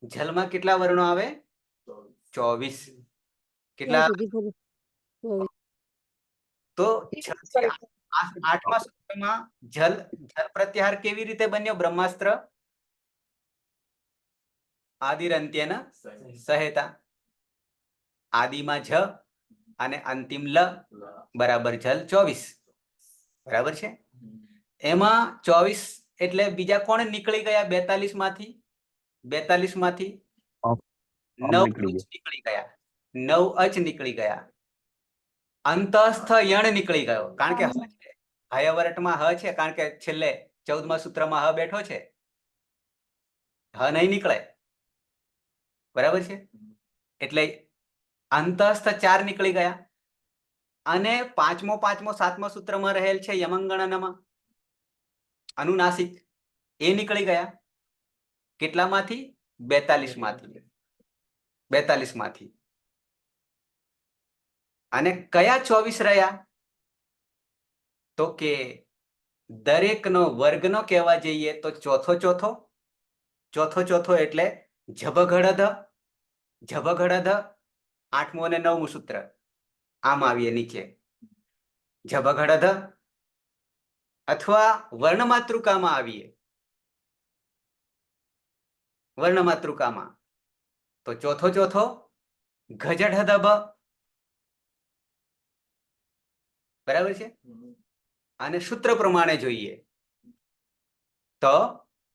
જલમાં કેટલા વર્ણો આવે? 24. કેટલા? ત્યાં સુધી ખબર. તો 6 થી 8મા સૂત્રમાં જલ પ્રત્યાહાર કેવી રીતે બન્યો? બ્રહ્માસ્ત્ર આદિરંત્યેન સહેતા. આદિમાં જ અને અંતિમ લ બરાબર જલ 24, બરાબર છે. એમાં 24 એટલે બીજા કોણ નીકળી ગયા? 42 માંથી 9 નીકળી ગયા. 9 અચ નીકળી ગયા. અંતસ્થ યણ નીકળી ગયો, કારણ કે હયવરટમાં હ છે, કારણ કે છેલ્લે 14મા સૂત્રમાં હ બેઠો છે. હ નહીં નીકળે, બરાબર છે. એટલે અંતસ્થ 4 નીકળી ગયા. અને પાંચમો 7મા સૂત્રમાં રહેલ છે યમંગણનમાં અનુનાસિક, એ નીકળી ગયા. કેટલામાંથી? 42 માંથી. અને કયા 24 રહ્યા? તો કે દરેકનો વર્ગનો કહેવા જઈએ તો ચોથો એટલે જભઘડધ 8મું અને 9મું સૂત્ર. આમ આવીએ નીચે જભઘડધ, અથવા વર્ણમાતૃકામાં આવીએ. વર્ણમાતૃકામાં તો ચોથો ગજઢધબ, બરાબર છે. અને સૂત્ર પ્રમાણે જોઈએ તો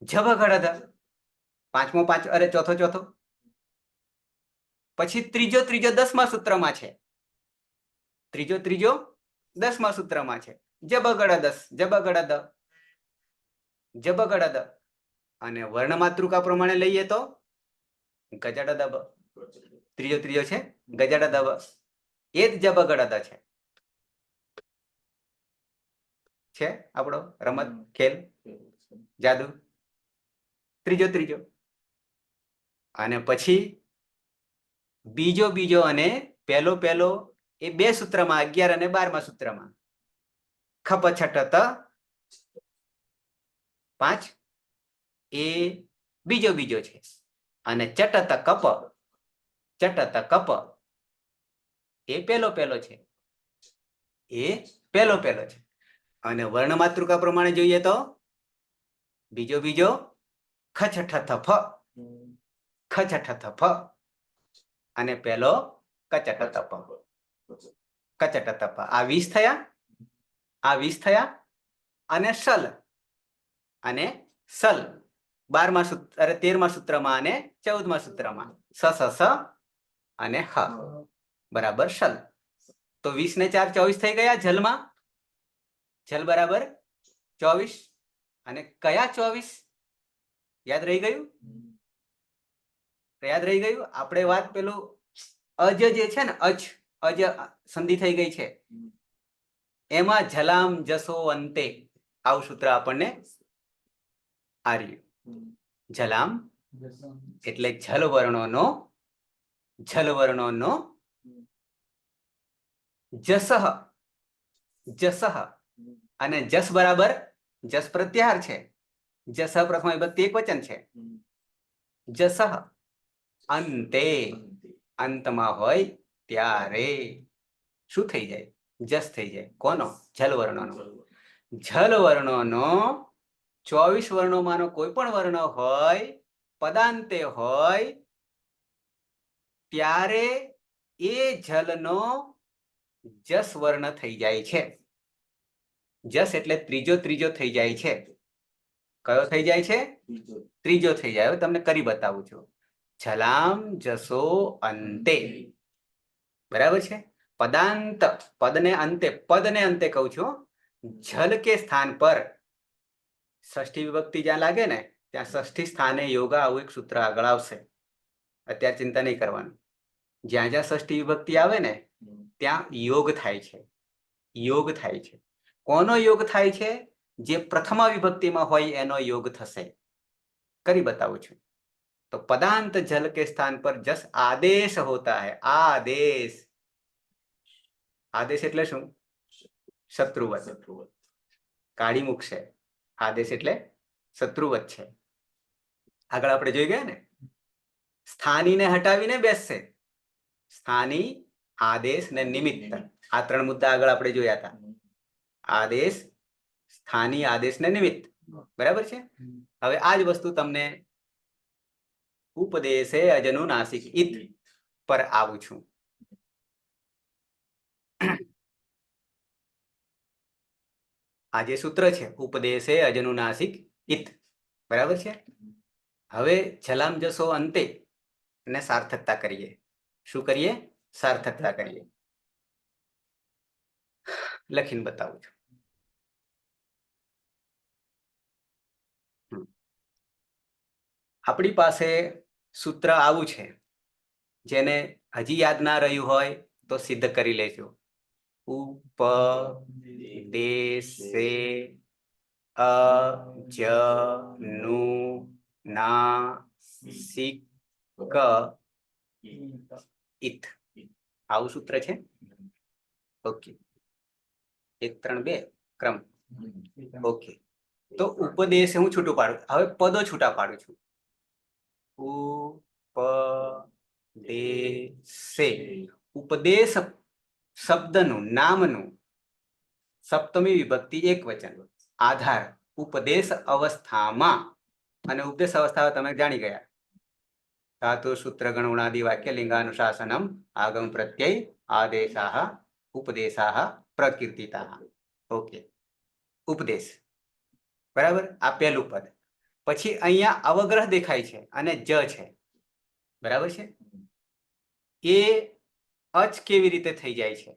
જભઘડધ ચોથો. પછી ત્રીજો 10મા સૂત્રમાં છે. ત્રીજો 10મા સૂત્રમાં છે. જબગડદ. અને વર્ણમાતૃકા પ્રમાણે લઈએ તો ગજડદબ. ત્રીજો છે ગજડદબ. એ જ જબગડદ છે આપણો રમત ખેલ જાદુ. ત્રીજો. અને પછી બીજો અને પહેલો એ 2 સૂત્રમાં 11 અને 12મા સૂત્રમાં ખપ છઠત 5 એ બીજો છે. અને ચટત કપ એ પહેલો છે. અને વર્ણમાતૃકા પ્રમાણે જોઈએ તો બીજો ખછઠથ ફ અને પહેલો કચટત ફ. આ 20 થયા. અને સલ 13મા સૂત્રમાં અને 14મા સૂત્રમાં સ અને હ બરાબર સલ. તો 20 ને 4 24 થઈ ગયા જલમાં. જલ બરાબર 24. અને કયા 24? યાદ રહી ગયું? આપણે વાત પેલું અજ જે છે ને, અજ સંધિ થઈ ગઈ છે, એમાં જલામ જસો અંતે આવું સૂત્ર આપણને આ રહ્યું. જલામ એટલે જલ વર્ણોનો જસહ. અને જસ બરાબર જસ પ્રત્યાહાર છે. જસહ પ્રથમ વિભક્તિ એકવચન છે. જસહ અંતે, અંતમાં હોય ત્યારે શું થઈ જાય? જસ થઈ જાય. કોનો? જલ વર્ણોનો. 24 વર્ણોમાંનો કોઈ પણ વર્ણ હોય, પદાંતે હોય, ત્યારે એ જલનો જસ વર્ણ થઈ જાય છે. જસ એટલે ત્રીજો થઈ જાય છે. કયો થઈ જાય છે? ત્રીજો થઈ જાય. હવે તમને કરી બતાવું છું. જલામ જસો અંતે, બરાબર છે. પદાંત, પદને અંતે કહું છું. જલ કે સ્થાન પર ષષ્ઠી વિભક્તિ જ્યાં લાગે ને ત્યાં ષષ્ઠી સ્થાને યોગા આવું એક સૂત્ર આગળ આવશે. અત્યારે ચિંતા નહીં કરવાનું. જ્યાં જ્યાં ષષ્ઠી વિભક્તિ આવે ને ત્યાં યોગ થાય છે. યોગ થાય છે. કોનો યોગ થાય છે? જે પ્રથમ વિભક્તિમાં હોય એનો યોગ થશે. કરી બતાવું છું. તો પદાંત જલ કે સ્થાન પર જસ આદેશ હોતા है. આદેશ, આદેશ એટલે શું? શત્રુવત. કાઢી મૂકશે. આદેશ એટલે શત્રુવત છે. આગળ આપણે જોઈ ગયા ને, સ્થાનીને હટાવીને બેસશે. સ્થાની, આદેશ ને નિમિત્ત, આ ત્રણ મુદ્દા આગળ આપણે જોયા હતા. આદેશ, સ્થાની, આદેશ ને નિમિત્ત. બરાબર છે. હવે આ જ વસ્તુ તમને ઉપદેશે અજનુનાસિક ઇત પર આવું છું. આ જે સૂત્ર છે ઉપદેશે અજનુનાસિક ઇત, બરાબર છે. હવે જલામ જસો અંતે ને સાર્થકતા કરીએ. શું કરીએ? સાર્થકતા કરીએ. લખીને બતાવું છું. આપણી પાસે સૂત્ર આવું છે, જેને હજી યાદ ના રહ્યું હોય તો સિદ્ધ કરી લેજો. ઉપદેશે અજનુનાસિક ઇત, આવું સૂત્ર છે. ઓકે, 1 3 2 ક્રમ. ઓકે, તો ઉપદેશ હું છૂટું પાડું. હવે પદો છૂટા પાડું છું. ઉપદેશે, ઉપદેશ શબ્દનું, નામનું સપ્તમી વિભક્તિ એક વચન, આધાર ઉપદેશ અવસ્થામાં. અને ઉપદેશ અવસ્થા તમે જાણી ગયા. ધાતુ સૂત્ર ગણ ઉણાદિ વાક્ય લિંગાનુશાસનમ આગમ પ્રત્યય આદેશાહ ઉપદેશાહ પ્રકીર્તિતાઃ. ઓકે, ઉપદેશ. બરાબર, આ પહેલું પદ. પછી અહીંયા અવગ્રહ દેખાય છે અને જ છે. બરાબર છે. એ અચ કેવી રીતે થઈ જાય છે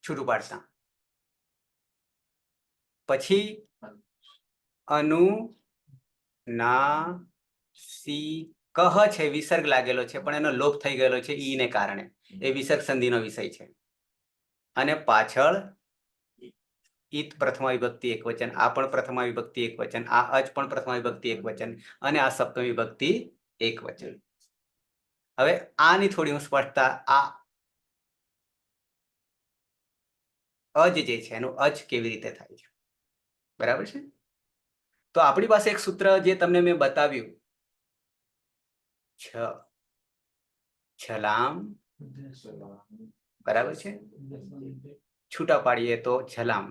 છૂટું પાડતા? પછી અનુ ના સી કહ છે, વિસર્ગ લાગેલો છે પણ એનો લોપ થઈ ગયેલો છે ઈ ને કારણે. એ વિસર્ગ સંધિનો વિષય છે. અને પાછળ ઈત પ્રથમા વિભક્તિ એક વચન, આ પણ પ્રથમા વિભક્તિ એક વચન, આ અચ પણ પ્રથમા વિભક્તિ એક વચન, અને આ સપ્તમી વિભક્તિ એક વચન. હવે આની થોડી હું સ્પષ્ટતા, આ અજ જે છે એનું અચ કેવી રીતે થાય છે. બરાબર છે. તો આપણી પાસે એક સૂત્ર જે તમને મેં બતાવ્યું, છલામ. બરાબર છે. છૂટા પાડીએ તો છલામ,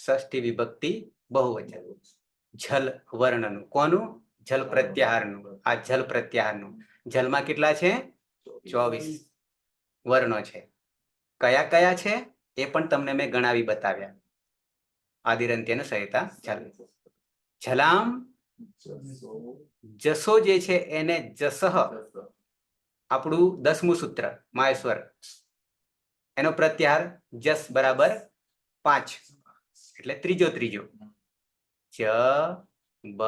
ષષ્ઠી વિભક્તિ બહુવચન. જલ વર્ણનું, કોનું? જલ પ્રત્યાહારનું. આ જલ પ્રત્યાહારનું. જલમાં કેટલા છે? 24 વર્ણો છે. કયા કયા છે એ પણ તમને મેં ગણાવી બતાવ્યા. આદિરંત્યન સહિતા ચાલે. જલામ જસો જે છે એને જસહ, આપણું 10મું સૂત્ર માહેશ્વર, એનો પ્રત્યાહાર જસ બરાબર 5, એટલે ત્રીજો ચ બ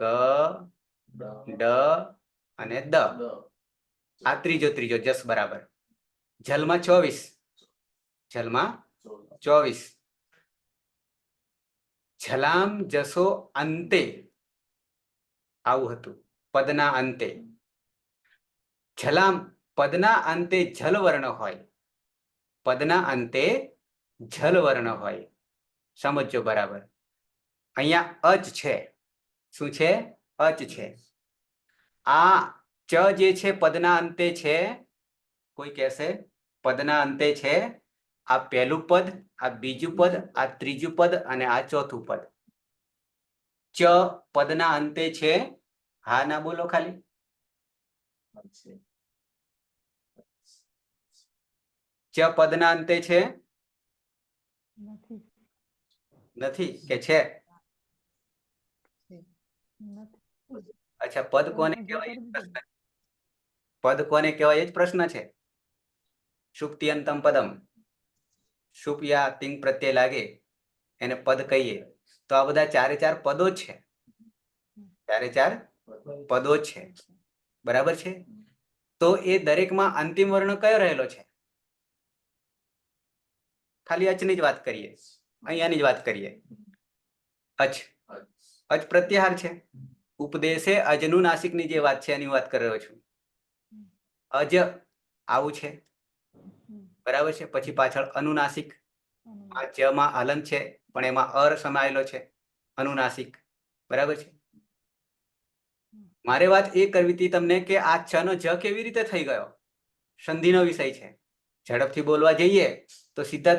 ગ ડ અને દ, આ ત્રીજો જસ બરાબર. જલમાં 24, જલામ જસો અંતે, આવું હતું પદના અંતે. જલામ પદના અંતે જલ વર્ણ હોય, પદના અંતે જલ વર્ણ હોય. સમજો બરાબર. અહીંયા અચ છે. શું છે? અચ છે. આ ચ જે છે પદના અંતે છે. કોઈ કહેશે પદના અંતે છે. આ પહેલું પદ, આ બીજું પદ, આ ત્રીજું પદ અને આ ચોથું પદ. ચ પદના અંતે છે. હા ના બોલો ખાલી. ચ પદના અંતે છે? નથી કે છે? અચ્છા, પદ કોને કહેવાય? પદ કોને કહેવાય એ જ પ્રશ્ન છે. સુક્તિ અંતમ પદમ. શુપ યા તિંગ પ્રત્યય લાગે એને પદ કહીએ તો આ બધા ચારે ચાર પદો જ છે, ચારે ચાર પદો જ છે, બરાબર છે. તો એ દરેકમાં અંતિમ વર્ણ કયો રહેલો છે? ખાલી અચની જ વાત કરીએ, અહીંયાની જ વાત કરીએ. અચ, અચ પ્રત્યાહાર છે. ઉપદેશે અજનું નાસિકની જે વાત છે એની વાત કરી રહ્યો છું. અજ આવું છે, બરાબર છે. પછી પાછળ અનુનાસિક, આ જ માં હલન છે પણ એમાં અર સમાયેલો છે, અનુનાસિક, બરાબર છે. મારે વાત એ કરવી હતી તમને કે આ ચ નો જ કેવી રીતે થઈ ગયો? સંધિનો વિષય છે. ઝડપથી બોલવા જઈએ તો સીધા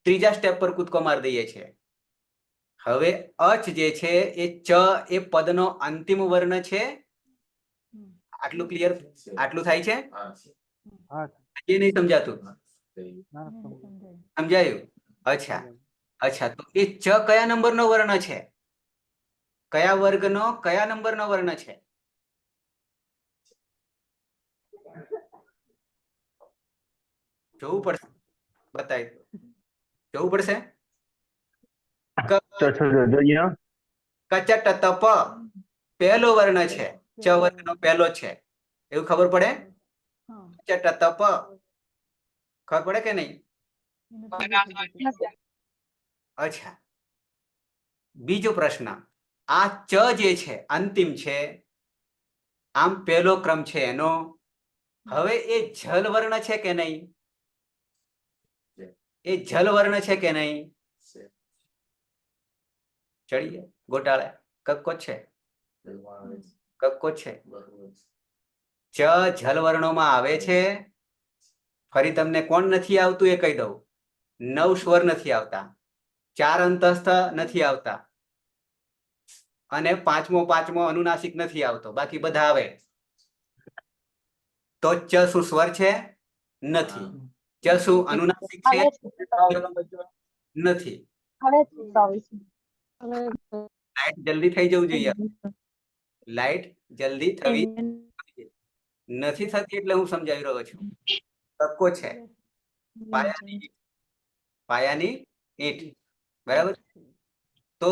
ત્રીજા સ્ટેપ પર કૂદકો મારી દઈએ છીએ. હવે અચ જે છે એ ચ એ પદનો અંતિમ વર્ણ છે. આટલું ક્લિયર? આટલું થાય છે? એ નહીં સમજાતું? સમજાયું? અચ્છા, અચ્છા. તો એ ચ કયા નંબરનો વર્ણ છે? કયા વર્ગનો કયા નંબરનો વર્ણ છે? જોવું પડશે, બતાવી જોવું પડશે. કચટ તપ પહેલો વર્ણ છે, ચ વર્ગનો પહેલો છે, એવું ખબર પડે? કચટ તપ ખબર પડે કે નહીં? અચ્છા, બીજો પ્રશ્ન. આ ચ જે છે અંતિમ છે, આમ પહેલો ક્રમ છે એનો. હવે એ જલ વર્ણ છે કે નહીં? એ જલ વર્ણ છે કે નહીં? ચડીએ ગોટાળે. કક્કો છે, કક્કો છે. ચ જલ વર્ણોમાં આવે છે. ફરી તમને કોણ નથી આવતું એ કહી દઉં. 9 સ્વર નથી આવતા, 4 અંતસ્થ નથી આવતા, અને પાંચમો અનુનાસિક નથી આવતો, બાકી બધા આવે. તો ચ શું સ્વર છે? નથી. ચ શું અનુનાસિક છે? નથી. લાઈટ જલ્દી થઈ જવું જોઈએ, લાઈટ જલ્દી થવી નથી થતી એટલે હું સમજાવી રહ્યો છું. કક્કો છે, પાયાની ઈંટ, બરાબર. તો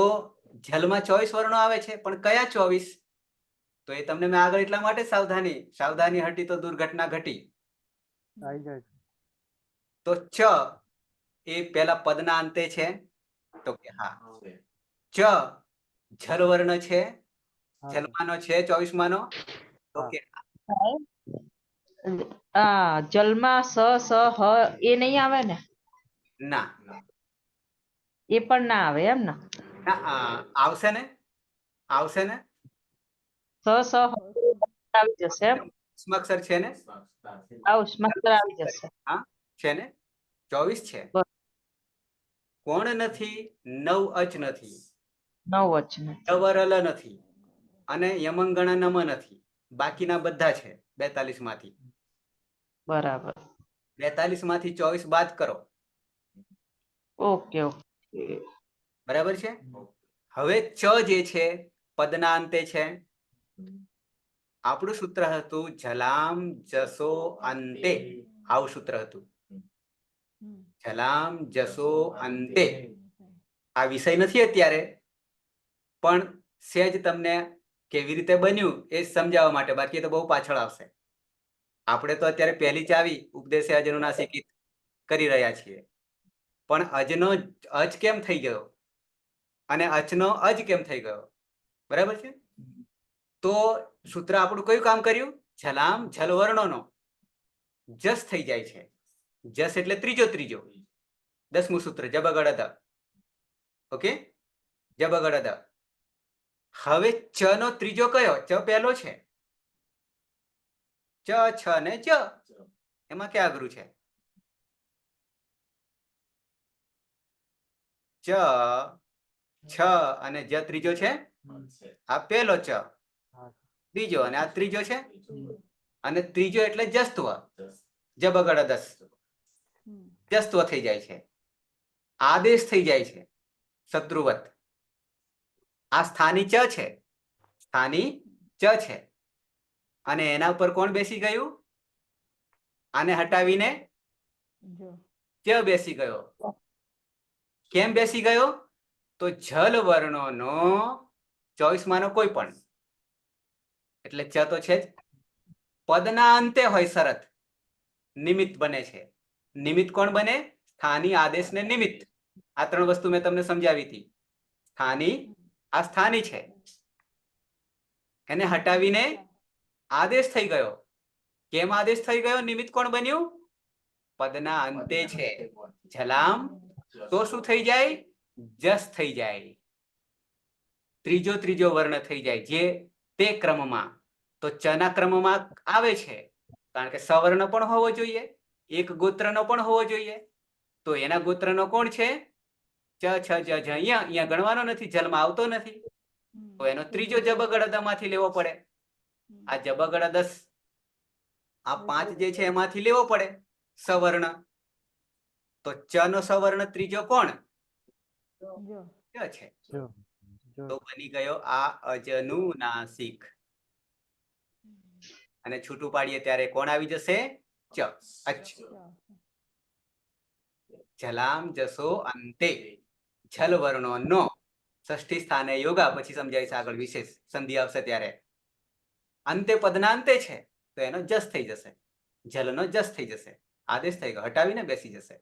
જલમાં 24 વર્ણો આવે છે, પણ કયા 24? તો એ તમને મેં આગળ એટલા માટે સાવધાની હટી તો દુર્ઘટના ઘટી. તો ચ એ પેલા પદના અંતે છે, તો કે હા. ચ જલ વર્ણ છે, જલમાનો છે 24 માનો, તો કે જલમાં સ સ હ એ નહીં આવે ને? ના, એ પણ ના આવે એમ ને? આવશે ને, આવશે ને. સ સ હ આવી જશે એમ? અક્ષર છે ને, ઉષ્માક્ષર આવી જશે. હા છે ને, 24 છે. કોણ નથી? 9 અચ નથી, 9 વચન અવરલ નથી, અને યમંગણનમ નથી. બાકીના બધા છે 42 માંથી. બરાબર. 42 માંથી 24 બાદ કરો. ઓકે ઓકે, બરાબર છે. હવે ચ જે છે પદના અંતે છે. આપણું સૂત્ર હતું જલામ જસો અંતે, આવું સૂત્ર હતું. જલામ જસો અંતે. આ વિષય નથી અત્યારે, પણ સહેજ તમને કેવી રીતે બન્યું એ સમજાવવા માટે, બાકી તો બહુ પાછળ આવશે. આપણે તો અત્યારે પહેલી ચાવી ઉપદેશે અજનુનાસિક કરી રહ્યા છીએ, પણ અજનો અજ કેમ થઈ ગયો અને અચનો અજ કેમ થઈ ગયો? બરાબર છે. તો સૂત્ર આપણું કયું કામ કર્યું? જલામ જલવર્ણોનો જસ થઈ જાય છે. જસ એટલે ત્રીજો, 10મું સૂત્ર જબગડ. ઓકે, જબગડ. હવે ચ નો ત્રીજો કયો? ચ પહેલો છે. ચ છ ને ચ, એમાં ક્યાં અઘરું છે? ચ છ અને જ ત્રીજો છે. આ પહેલો ચ, બીજો, અને આ ત્રીજો છે. અને ત્રીજો એટલે જસ્ત્વ, જબગડ 10, જસ્ત્વ થઈ જાય છે, આદેશ થઈ જાય છે શત્રુવત. આ સ્થાની ચ છે, સ્થાની ચ છે, અને એના ઉપર કોણ બેસી ગયું? આને હટાવીને ચ બેસી ગયો. કેમ બેસી ગયો? તો જલ વર્ણોનો 24 માનો કોઈ પણ, એટલે ચ તો છે જ. પદના અંતે હોય શરત, નિમિત્ત બને છે. નિમિત્ત કોણ બને? સ્થાની, આદેશ ને નિમિત્ત. આ 3 વસ્તુ મેં તમને સમજાવી હતી. સ્થાની, આ સ્થાની છે, એને હટાવીને આદેશ થઈ ગયો. કેમ આદેશ થઈ ગયો? નિમિત્ત કોણ બન્યું? પદના અંતે છે. જલામ તો શું થઈ જાય? જસ થઈ જાય. ત્રીજો વર્ણ થઈ જાય, જે તે ક્રમમાં. તો ચના ક્રમમાં આવે છે, કારણ કે સવર્ણ પણ હોવો જોઈએ, એક ગોત્રનો પણ હોવો જોઈએ. તો એના ગોત્રનો કોણ છે? ચ, છ, જ, જ. અહીંયા ગણવાનો નથી, જલમાં આવતો નથી. તો એનો ત્રીજો જબગડદામાંથી લેવો પડે. આ જબગડદસ, આ 5 જે છે એમાંથી લેવો પડે સવર્ણ. તો ચ નો સવર્ણ ત્રીજો કોણ? ચ છે. તો બની ગયો આ અજનુનાસિક. અને છૂટું પાડીએ ત્યારે કોણ આવી જશે? ચ. અચ્છા. જલામ જસો અંતે, જલ વર્ણો નો ષષ્ઠી સ્થાને યોગા. પછી સમજાય છે આગળ, વિશેષ સંધિ આવશે ત્યારે. અંતે પદના અંતે છે, તો એનો જસ થઈ જશે, જલનો જસ થઈ જશે. આદેશ થઈ ગયો, હટાવીને બેસી જશે.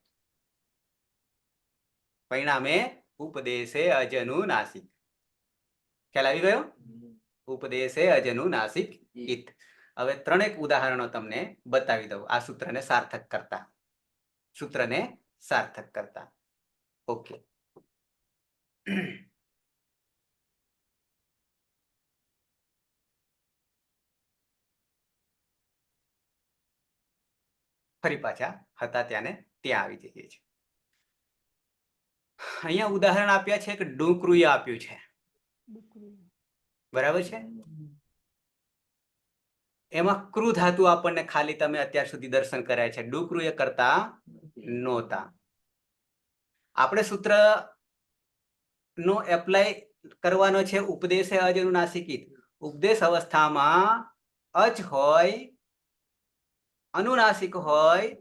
પરિણામે ઉપદેશે અજનુનાસિક. ખ્યાલ આવી ગયો? ઉપદેશે અજનુનાસિક ઇત. હવે 3 ઉદાહરણો તમને બતાવી દઉં આ સૂત્રને સાર્થક કરતા. ઓકે. ફરી પાછા હતા ત્યાંને ત્યાં આવી જઈએ છીએ. અહીંયા ઉદાહરણ આપ્યા છે કે ડુકરુએ આપ્યું છે, બરાબર છે. એમાં ક્રુ ધાતુ આપણને ખાલી તમે અત્યાર સુધી દર્શન કર્યા છે, ડુકરુએ કરતા નહોતા. આપણે સૂત્ર નો એપ્લાય કરવાનો છે ઉપદેશે અજનુનાસિકિત. ઉપદેશ અવસ્થામાં અજ હોય, અનુનાસિક હોય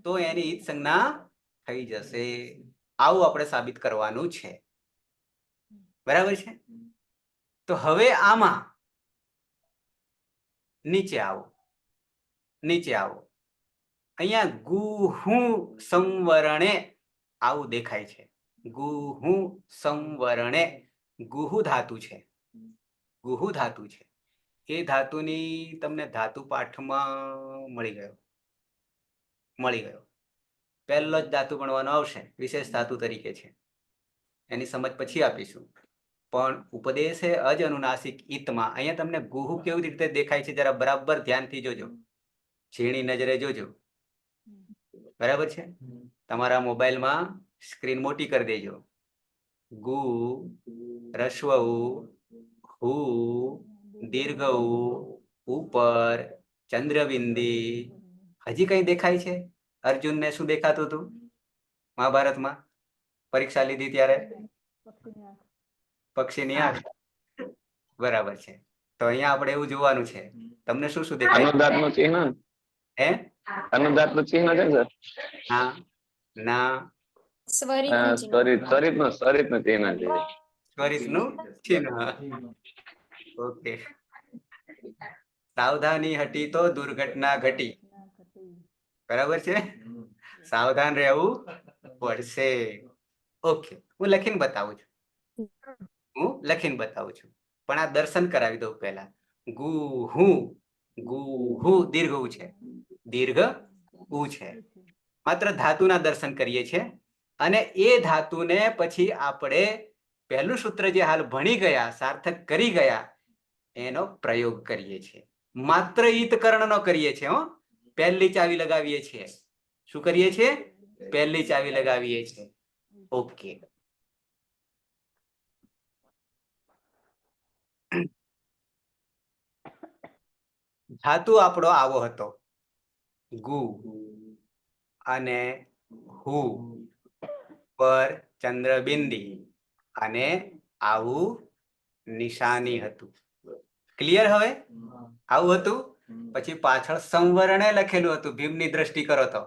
તો એની ઈત સંજ્ઞા થઈ જશે. આવું આપણે સાબિત કરવાનું છે, બરાબર છે. તો હવે આમાં નીચે આવો. અહીંયા ગુહુ સંવરણે આવું દેખાય છે. ગુહુ સંવરણે, ગુહુ ધાતુ છે. એ ધાતુની તમને ધાતુ પાઠમાં મળી ગયો. પહેલો જ ધાતુ ભણવાનો આવશે, વિશેષ ધાતુ તરીકે છે. એની સમજ પછી આપીશું. પણ ઉપદેશે અજ અનુનાસિક ઈતમાં અહીંયા તમને ગુહુ કેવી રીતે દેખાય છે જરા બરાબર ધ્યાનથી જોજો, ઝીણી નજરે જોજો, બરાબર છે. તમારા મોબાઈલમાં સ્ક્રીન મોટી કરી દેજો. ગુ, રસ્વ હુ, દીર્ઘ ઉપર, ચંદ્રબિંદી. હજી કઈ દેખાય છે? અર્જુનને શું દેખાતું હતું મહાભારતમાં પરીક્ષા લીધી ત્યારે? પક્ષીની આંખ. બરાબર છે. તો અહીંયા આપણે એવું જોવાનું છે. તમને શું શું દેખાય? અનુદાતનું ચિહ્ન. હે? અનુદાતનું ચિહ્ન છે સર. હા, ના, સ્વરિતનું ચિહ્ન છે. સ્વરિતનું ચિહ્ન. ઓકે. સાવધાની હટી તો દુર્ઘટના ઘટી. બરાબર છે. સાવધાન રહેવું પડશે. ઓકે, હું લખીને બતાવું છું. પણ આ દર્શન કરાવી દઉં પહેલા. ગુહુ, દીર્ઘ ઉ છે, દીર્ઘ ઉ છે. માત્ર ધાતુના દર્શન કરીએ છીએ અને એ ધાતુને પછી આપણે પહેલું સૂત્ર જે હાલ ભણી ગયા, સાર્થક કરી ગયા, એનો પ્રયોગ કરીએ છીએ. માત્ર ઈતકર્ણનો કરીએ છીએ. પહેલી ચાવી લગાવીએ છીએ. શું કરીએ છીએ? પહેલી ચાવી લગાવીએ છીએ. ઓકે. ધાતુ આપણો આવો હતો, ગુ અને હુ પર ચંદ્રબિંદી અને આવું નિશાની હતું. ક્લિયર? હવે આવું હતું. પછી પાછળ સંવરણે લખેલું હતું. ભીમની દ્રષ્ટિ કરો તો,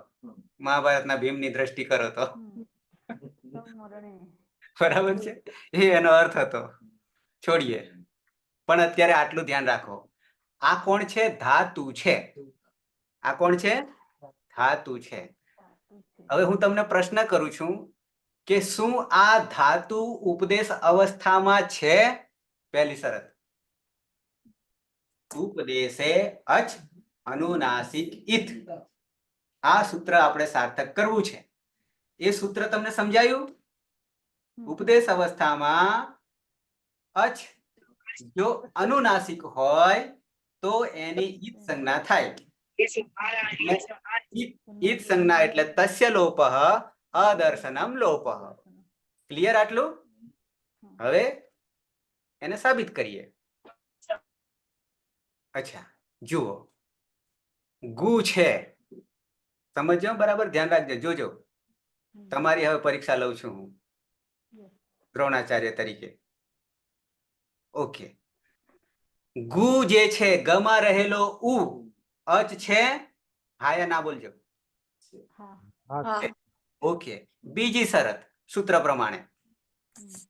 મહાભારતના ભીમની દ્રષ્ટિ કરો તો બરાબર છે, એ એનો અર્થ હતો. છોડીએ, પણ અત્યારે આટલું ધ્યાન રાખો, આ કોણ છે? ધાતુ છે. આ કોણ છે? ધાતુ છે. હવે હું તમને પ્રશ્ન કરું છું કે શું આ ધાતુ ઉપદેશ અવસ્થામાં છે? પહેલી શરત, ઉપદેશે અચ અનુનાસિક ઇથ. આ સૂત્ર આપણે સાર્થક કરવું છે. એ સૂત્ર તમને સમજાયું? ઉપદેશ અવસ્થામાં અચ જો અનુનાસિક હોય તો એની ઈત સંજ્ઞા થાય. ઈત સંજ્ઞા એટલે તસ્ય લોપઃ અદર્શનમ લોપઃ. ક્લિયર આટલું? હવે એને સાબિત કરીએ. અચ્છા, જુઓ, ગુ છે, સમજો, બરાબર ધ્યાન રાખજો. જોજો, તમારી હવે પરીક્ષા લઉં છું હું દ્રોણાચાર્ય તરીકે. ઓકે, ગુ જે છે, ગમાં રહેલો ઉ અચ છે. હા યા ના બોલજો. ઓકે, બીજી શરત સૂત્ર પ્રમાણે.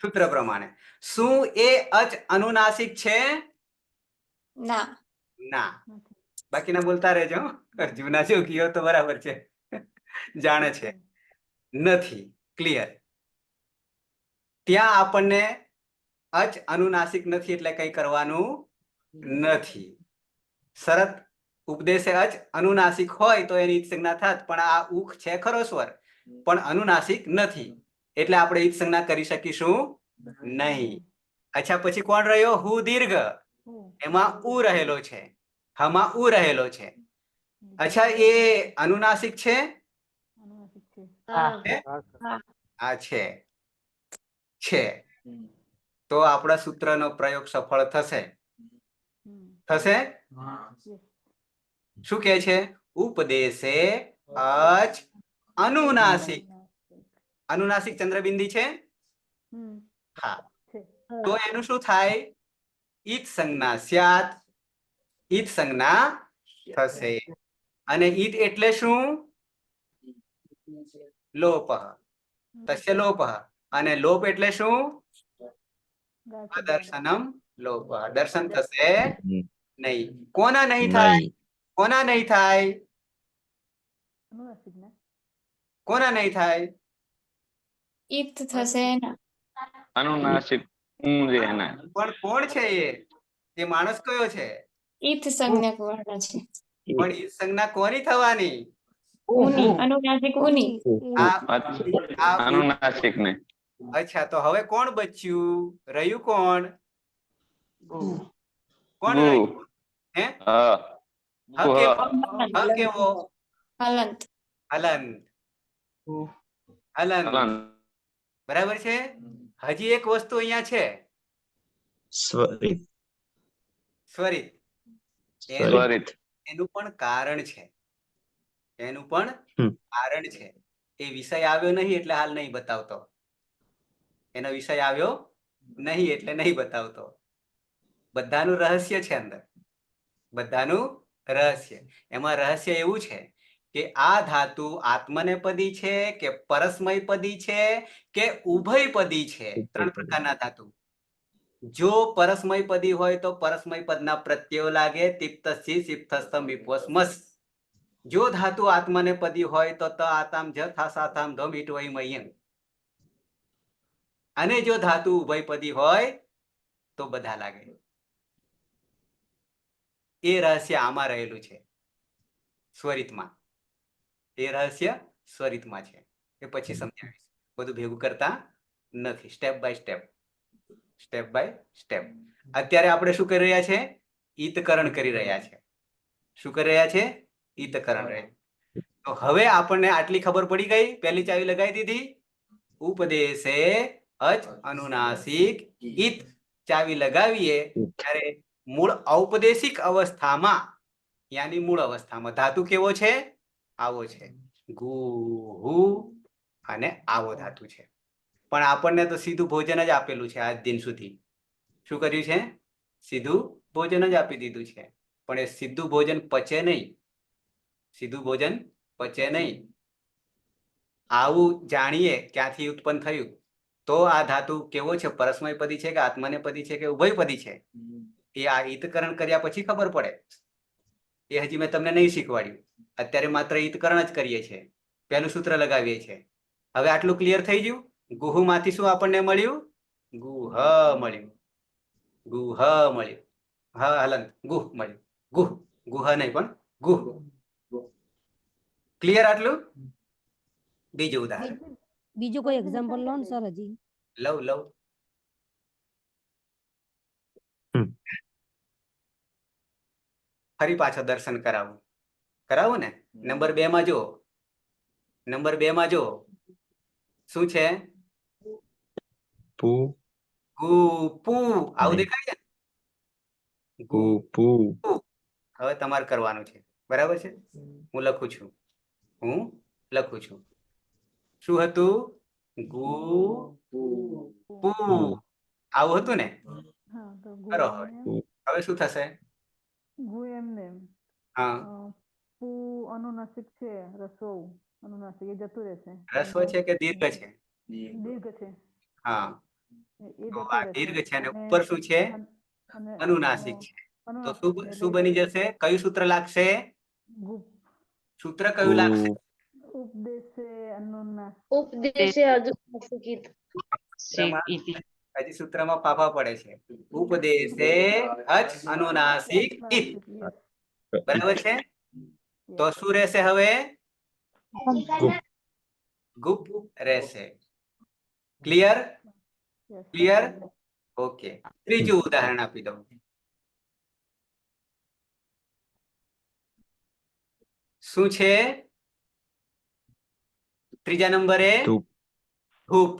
સૂત્ર પ્રમાણે શું એ અચ અનુનાસિક છે? ના. ના. બાકીના બોલતા રહેજો. જૂના ચોકીઓ તો બરાબર છે, જાણે છે. નથી. ક્લિયર? ત્યાં આપણને અચ અનુનાસિક નથી એટલે કઈ કરવાનું નથી. શરત ઉપદેશે અચ અનુનાસિક હોય તો એની ઈત સંજ્ઞા થાત, પણ આ ઉખ છે ખરો સ્વર, પણ અનુનાસિક નથી એટલે આપણે ઈત સંજ્ઞા કરી શકીશું નહીં. અચ્છા, પછી કોણ રહ્યો? હુ દીર્ઘ. એમાં ઉ રહેલો છે, હમાં ઉ રહેલો છે. અચ્છા, એ અનુનાસિક છે? આ છે. તો આપણા સૂત્રનો પ્રયોગ સફળ થશે. થશે? શું કહે છે? ઉપદેશે અચ અનુનાસિક. અનુનાસિક ચંદ્રબિંદી છે? હા. તો એનું શું થાય? ઈત સંજ્ઞા સ્યાત. ઈત સંજ્ઞા થશે. અને ઈત એટલે શું? લોપઃ. તસ્ય લોપઃ. અને લોપ એટલે શું? અદર્શનમ લોપઃ. દર્શન થશે નહીં. કોના નહીં થાય? કોના નહીં થાય? કોના નહીં થાય? ઈત થશે ને. અનુનાસિક ઊં રે એના. પણ કોણ છે એ? એ માણસ કયો છે? ઈત સંજ્ઞક વર્ણ છે. પણ ઈ સંજ્ઞા કોની થવાની? ઉની. અનુનાસિક ઉની. આ અનુનાસિક ને. અચ્છા, તો હવે કોણ બચ્યું? રહ્યું કોણ? કોણ ગુ. રહ્યું? હે? હ કેવો? હ કેવો? હલંત. હલંત. હલંત. હલન. બરાબર છે. હજી એક વસ્તુ અહીંયા છે, સ્વરિત. સ્વરિત. સ્વરિત. એનું પણ કારણ છે. એનું પણ હમ. કારણ છે. એ વિષય આવ્યો નહીં એટલે હાલ નહીં બતાવતો. એનો વિષય આવ્યો નહીં એટલે નહીં બતાવતો. બધાનું રહસ્ય છે અંદર. બધાનું રહસ્ય. એમાં રહસ્ય એવું છે કે આ ધાતુ આત્મનેપદી છે કે પરસ્મયપદી છે કે ઉભયપદી છે. ત્રણ પ્રકારના ધાતુ. જો પરસ્મયપદી હોય તો પરસ્મય પદના પ્રત્યયો લાગે. તિપ્તસી સિપ્તસ્તમ વિપોસ્મસ. જો ધાતુ આત્મનેપદી હોય તો ત આતામ જ થા સાતામ ધમ ઈટવઈ મયમ. અને જો ધાતુ ઉભયપદી હોય તો બધા લાગે. એ રહસ્ય આમાં રહેલું છે, સ્વરિતમાં. એ રહસ્ય સ્વરિતમાં છે. એ પછી સમજાવીશ. બધું ભેગું કરતા નથી. Step by step. Step by step. અત્યારે આપણે શું કરી રહ્યા છે? ઈતકરણ કરી રહ્યા છે. શું કરી રહ્યા છે? ઈતકરણ રહે. તો હવે આપણને આટલી ખબર પડી ગઈ. પહેલી ચાવી લગાવી દીધી. ઉપદેશે અચ અનુનાસિક ઈત ચાવી લગાવીએ ત્યારે મૂળ ઔપદેશિક અવસ્થામાં, યાની મૂળ અવસ્થામાં ધાતુ કેવો છે? આવો છે. ગુ હુ અને આવો ધાતુ છે. પણ આપણને તો સીધું ભોજન જ આપેલું છે આજ દિન સુધી. શું કર્યું છે? સીધું ભોજન જ આપી દીધું છે. પણ એ સીધું ભોજન પચે નહીં. સીધું ભોજન પચે નહીં. આવું જાણીએ ક્યાંથી ઉત્પન્ન થયું. તો આ ધાતુ કેવો છે, પરસ્મયપદી છે કે આત્મનેપદી છે કે ઉભયપદી છે, એ આ ઈતકરણ કર્યા પછી ખબર પડે. એ હજી મેં તમને નહીં શીખવાડ્યું. અત્યારે માત્ર ઈતકરણ જ કરીએ છીએ, પહેલું સૂત્ર લગાવીએ છીએ. હવે આટલું ક્લિયર થઈ ગયું. ગુહમાંથી શું આપણને મળ્યું? ગુહ મળ્યું. ગુહ મળ્યું. હલંત ગુહ મળ્યું. ગુહ ગુહ નહીં પણ ગુહ. ક્લિયર આટલું? બીજું ઉદાહરણ બીજું કોઈ એક્ઝામ્પલ લો ને સર હજી. લવ ફરી પાછો દર્શન કરાવું ને. નંબર 2 માં જો, નંબર 2 માં જો શું છે? પુ ગુ પુ. આવું દેખાય છે? પુ પુ હવે તમારે કરવાનું છે, બરાબર છે? હું લખું છું. શું હતું? ગુ પુ. આવું હતું ને? કરો હવે શું થશે? હા, અનુનાસિક છે, રસ્વ અનુનાસિક એ જતું રહેશે. રસ્વ છે કે દીર્ઘ છે? દીર્ઘ છે. હા, એ તો જતું આ રહેશે. દીર્ઘ છે અને અને- ઉપર શું છે? અને અનુનાસિક છે. તો અનુનાસિક શું છે, શું એટલે બની જશે? કયું સૂત્ર લાગશે? ગુપ. સૂત્ર કયું લાગશે? ઉપદેશે અનુનાસિક. ઉપદેશે અનુનાસિક ઇત. હજી સૂત્રમાં ફાફા પડે છે. ઉપદેશે અચ અનુનાસિક ઇત. Yes. બરાબર છે? તો શું રહેશે હવે? ગુપ રહેશે. ક્લિયર? Yes. ક્લિયર? ઓકે. ત્રીજું ઉદાહરણ આપી દઉં. શું છે ત્રીજા નંબરે? ધૂપ ધૂપ.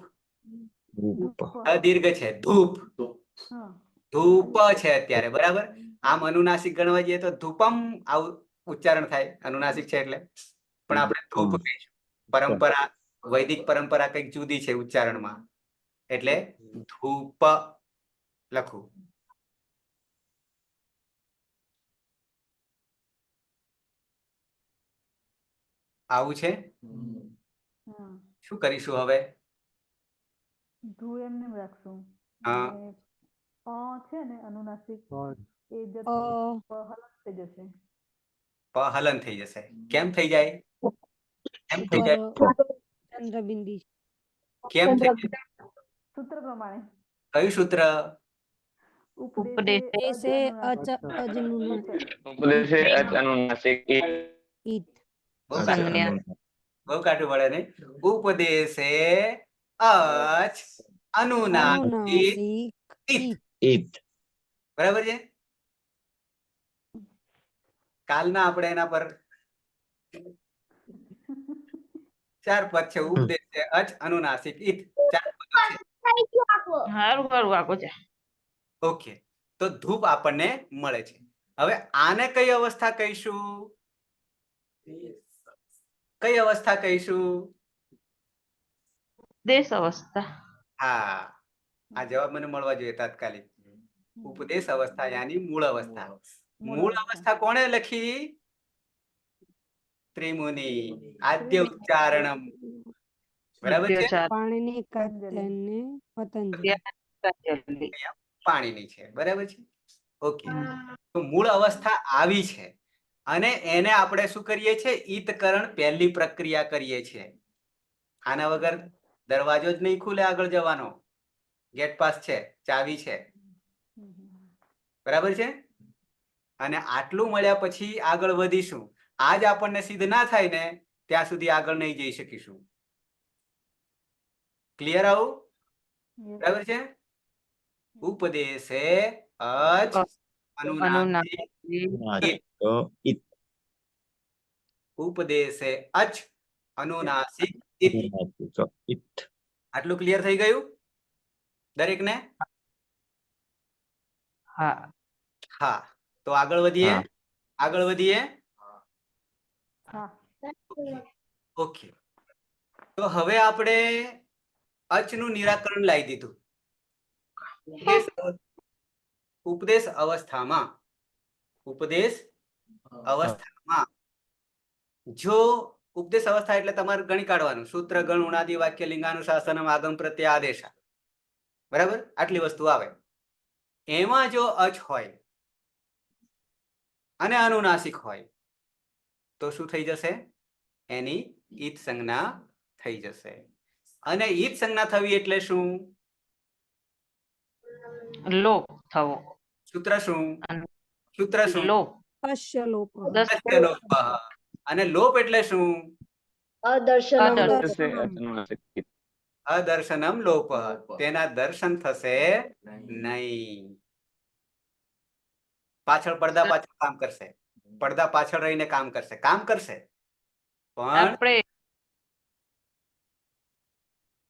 ધૂપ અદીર્ઘ છે. ધૂપ. હા. ધૂપ છે અત્યારે, બરાબર? આમ અનુનાસિક ગણવા જઈએ તો ધૂપમ આવું ઉચ્ચારણ થાય, અનુનાસિક છે એટલે. પણ આપણે ધૂપ કહીશું. પરંપરા, વૈદિક પરંપરા કંઈક જુદી છે ઉચ્ચારણમાં, એટલે ધૂપ લખું. આવું છે. હા. શું કરીશું હવે? ધૂ એમને રાખશું. હા. અને છે ને અનુનાસિક એ અ હલન થઈ જશે. હલન થઈ જશે. કેમ થઈ જાય? કેમ થઈ ઉપર જાય? ચંદ્રબિંદી. કેમ થઈ જાય? સૂત્ર પ્રમાણે કયું સૂત્ર? ઉપદેશે દેશે અજનુનાસિક ઉપદેશે અચ અનુનાસિક ઇત. ઈત. બહુ સંજ્ઞા. કાઢવું પડે ને. ઉપદેશે અચ અનુનાસિક અનુનાસિક ઇત. ઈત. ઈત બરાબર છે? કાલના આપણે એના પર 4 પદ છે. ઉપદેશે અચ અનુનાસિક ઇત. 4 પદો છે. હારું આખો છે. ઓકે. તો ધૂપ આપણને મળે છે. હવે આને કઈ અવસ્થા કહીશું? કઈ અવસ્થા કહીશું? દેશ અવસ્થા. હા, આ જવાબ મને મળવા જોઈએ તાત્કાલિક. ઉપદેશ અવસ્થા યાની મૂળ અવસ્થા. મૂળ અવસ્થા કોણે લખી? ત્રિમુનિ. આદ્ય ઉચ્ચારણમ. બરાબર છે? પાણીની કાત્યાયને પતંજલિ. પાણીની છે. બરાબર છે? ઓકે. તો મૂળ અવસ્થા આવી છે અને એને આપણે શું કરીએ છીએ? ઈતકરણ પહેલી પ્રક્રિયા કરીએ છીએ. આના વગર દરવાજો જ નહીં ખુલે આગળ જવાનો. ગેટ પાસ છે, ચાવી છે. બરાબર છે? અને આટલું મળ્યા પછી આગળ વધીશું. આજ આપણને સિદ્ધ ના થાય ને ત્યાં સુધી આગળ નહીં જઈ શકીશું. ક્લિયર આવું? બરાબર છે? ઉપદેશે અચ અનુનાસિક ઇત. ઈત ઉપદેશે અચ અનુનાસિક ઇત. ઈત આટલું ક્લિયર થઈ ગયું દરેકને? હા. હા. તો આગળ વધીએ. હા. આગળ વધીએ. હા. ઓકે. તો હવે આપણે અચનું નિરાકરણ લાવી દીધું. ઉપદેશ અવસ્થામાં જો ઉપદેશ અવસ્થા એટલે તમારે ગણી કાઢવાનું સૂત્ર ગણ ઉણાદિ વાક્ય લિંગાનુશાસનમ આગમ પ્રત્યે આદેશ, બરાબર, આટલી વસ્તુ આવે. એમાં જો અચ હોય અને અનુનાસિક હોય તો શું થઈ જશે? એની ઈત સંજ્ઞા થઈ જશે. અને ઈત સંજ્ઞા થવી એટલે શું? લોપ થવો. સૂત્ર શું? સૂત્ર શું? લોપ. પશ્ય લોપ અસ્ય લોપઃ. અને લોપ એટલે શું? અદર્શનમ અદર્શ. से अनुनासिक इत અદર્શનમ લોપઃ. તેના દર્શન થશે નહીં. પાછળ પડદા પાછળ કામ કરશે, પડદા પાછળ રહીને કામ કરશે, કામ કરશે પણ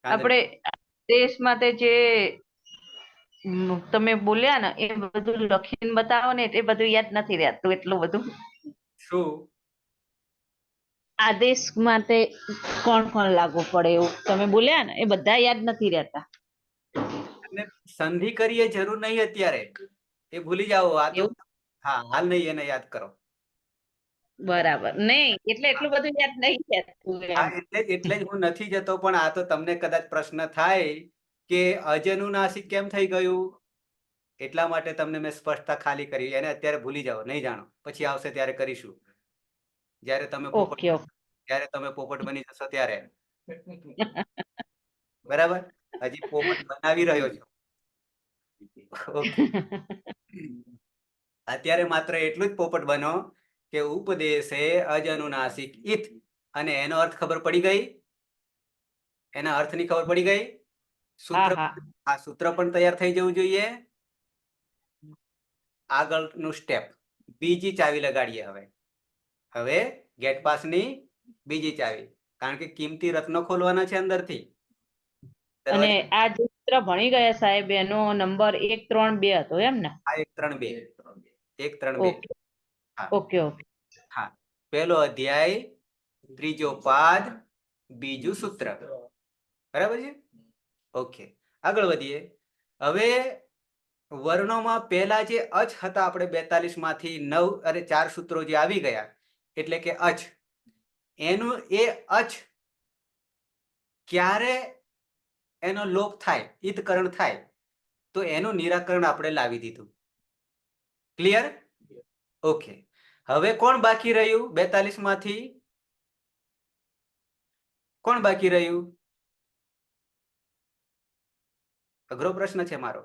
આપણે દેશ માટે જે તમે બોલ્યા ને એ બધું લખીને બતાવો ને એ બધું યાદ નથી રહેતું એટલું બધું. શું? આદેશ માટે કોણ કોણ લાગુ પડે એવું તમે બોલ્યા ને એ બધા યાદ નથી રહેતા. અને સંધિ કરીએ જરૂર નહીં અત્યારે, એ ભૂલી જાઓ. આ તો એવું? હા, હાલ નહીં, એને યાદ કરો. બરાબર નહીં એટલે એટલું બધું યાદ નહીં રહેતું એમ. હા, એટલે જ હું નથી જતો, પણ આ તો તમને કદાચ પ્રશ્ન થાય કે અજનુનાસિક કેમ થઈ ગયું, એટલા માટે તમને મેં સ્પષ્ટતા ખાલી કરી. એને અત્યારે ભૂલી જાઓ, નહીં જાણો, પછી આવશે ત્યારે કરીશું. જ્યારે તમે ઓકે ઓકે. જ્યારે તમે પોપટ બની જશો ત્યારે. બરાબર, હજી પોપટ બનાવી રહ્યો છો. ઓકે. અત્યારે માત્ર એટલું જ પોપટ બનો કે ઉપદેશે અજનુનાસિક ઇત, અને એનો અર્થ ખબર પડી ગઈ, એના અર્થની ખબર પડી ગઈ. સૂત્ર, આ સૂત્ર પણ તૈયાર થઈ જવું જોઈએ. આગળનું સ્ટેપ, બીજી ચાવી લગાડીએ. હવે ગેટ પાસની બીજી ચાવી, કારણ કે કિંમતી રત્નો ખોલવાના છે અંદરથી. અને આ જે સૂત્ર ભણી ગયા સાહેબ એનો નંબર 1 3 2 હતો એમ ને? આ 1 3 2, 1 3 2. Okay okay. હા, પહેલો અધ્યાય, ત્રીજો પાદ, બીજું સૂત્ર. બરાબર છે? ઓકે, આગળ વધીએ. હવે વર્ણોમાં પહેલા જે અચ હતા, આપણે 42 માંથી 9 અને 4 સૂત્રો જે આવી ગયા, એટલે કે અચ, એનું એ અચ ક્યારે એનો લોપ થાય, ઈતકરણ થાય, તો એનું નિરાકરણ આપણે લાવી દીધું. ક્લિયર? ઓકે. હવે કોણ બાકી રહ્યું 42 માંથી? કોણ બાકી રહ્યું? અઘરો પ્રશ્ન છે મારો.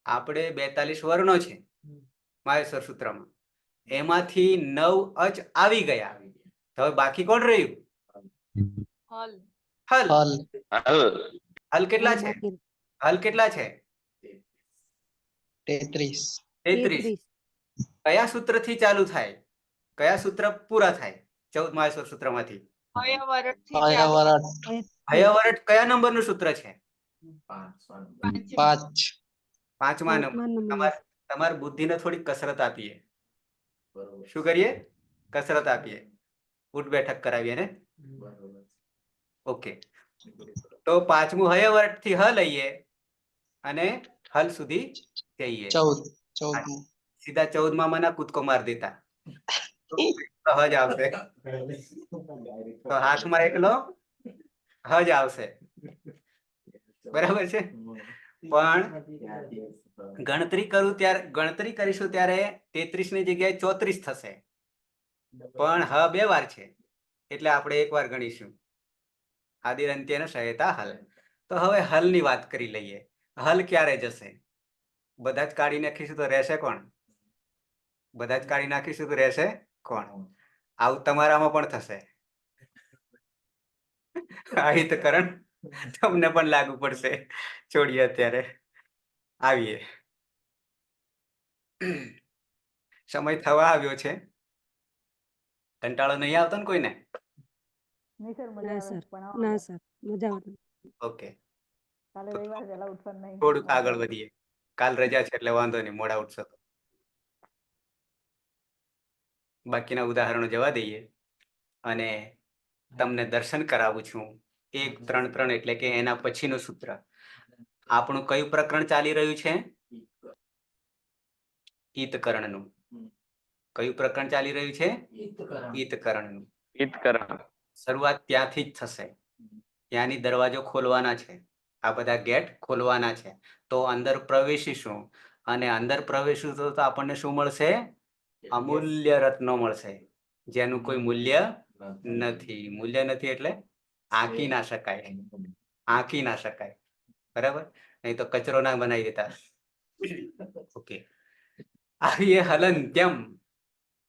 આપણે 42 વર્ણો છે માહેશ્વર સૂત્રમાં, એમાંથી 9 અચ આવી ગયા. હવે બાકી કોણ રહ્યું? હલ. હલ હલ કેટલા છે? હલ કેટલા છે? 33. 33. કયા સૂત્ર થી ચાલુ થાય? કયા સૂત્ર પૂરા થાય 14 માહેશ્વર સૂત્રમાંથી? હયવરટ કયા નંબરનું સૂત્ર છે? 5. પાંચમા નંબર. તમારી બુદ્ધિને થોડી કસરત આપીએ. શું કરીએ? કસરત આપીએ, ઉઠ બેઠક કરાવીએ ને. ઓકે, તો પાંચમું હયવરટ થી હ લઈએ અને હલ સુધી જઈએ. 14. સીધા 14 માં મને કૂદકો માર દેતા સહજ આવશે. તો હાથમાં એકલો હજ આવશે. બરાબર છે? પણ ગણતરી કરું ત્યારે, ગણતરી કરીશું ત્યારે 33 ની જગ્યાએ 34 થશે, પણ હ 2 વાર છે એટલે આપણે 1 વાર ગણીશું. આદિરંત્યને સહાયતા હલ. તો હવે હલની વાત કરી લઈએ. હલ ક્યારે જશે? બધા જ કાઢી નાખીશું તો રહેશે કોણ? બધા જ કાઢી નાખીશું તો રહેશે કોણ? આવું તમારામાં પણ થશે. આહિતકરણ તમને પણ લાગુ પડશે. છોડીએ અત્યારે, આવીએ. સમય થવા આવ્યો છે. કંટાળો નહીં આવતો ને કોઈને? નહીં સર, મજા આવે પણ ના સર, મજા આવે. ઓકે, કાલે રવિવાર વહેલા ઉઠવાનું નહીં. થોડુંક આગળ વધીએ. કાલ રજા છે એટલે વાંધો નહીં, મોડા ઉઠશો તો. બાકીના ઉદાહરણો જવા દઈએ અને તમને દર્શન કરાવું છું. 1 3 3 એટલે કે એના પછીનું સૂત્ર. આપણું કયું પ્રકરણ ચાલી રહ્યું છે? ઈતકરણનું. કયું પ્રકરણ ચાલી રહ્યું છે? ઈતકરણનું. ઈતકરણ. શરૂઆત ત્યાંથી જ થશે. ત્યાંની દરવાજો ખોલવાના છે, આ બધા ગેટ ખોલવાના છે. તો અંદર પ્રવેશીશું અને અંદર પ્રવેશીશું તો આપણને શું મળશે? અમૂલ્ય રત્નો મળશે, જેનું કોઈ મૂલ્ય નથી. મૂલ્ય નથી એટલે આંકી ના શકાય, આંકી ના શકાય. બરાબર? નહીં તો કચરો ના બનાવી દેતા. ઓકે, આવીએ હલંત્યમ.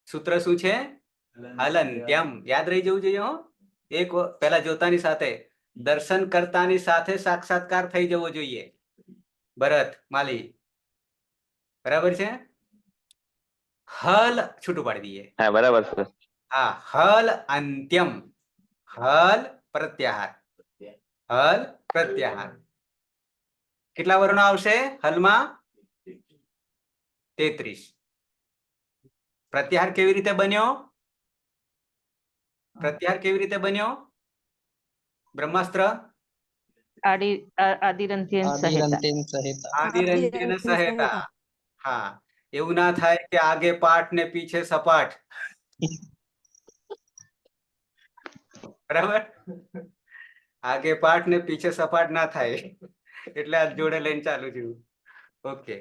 સૂત્ર શું છે? હલંત્યમ. યાદ રહી જવું જોઈએ. હો, એક પેલા જોતાની સાથે દર્શન કરતાની સાથે સાક્ષાત્કાર થઈ જવો જોઈએ. ભરત માલી, બરાબર છે? હલ છૂટું પાડી દઈએ. હા બરાબર સર. હા, હલ અંત્યમ. હલ પ્રત્યાહાર. હલ પ્રત્યાહાર. કેટલા વર્ણો આવશે હલમાં? 33. પ્રત્યાહાર કેવી રીતે બન્યો? પ્રત્યાહાર કેવી રીતે બન્યો? બ્રહ્માસ્ત્ર. આદિરંત્યન સહેતા. આદિરંત્યન સહેતા. હા, એવું ના થાય કે આગે પાઠ ને પીછે સપાટ. બરાબર? આગે પાઠ ને પીછે સપાટ ના થાય, એટલે આ જોડે લઈને ચાલુ છું. ઓકે,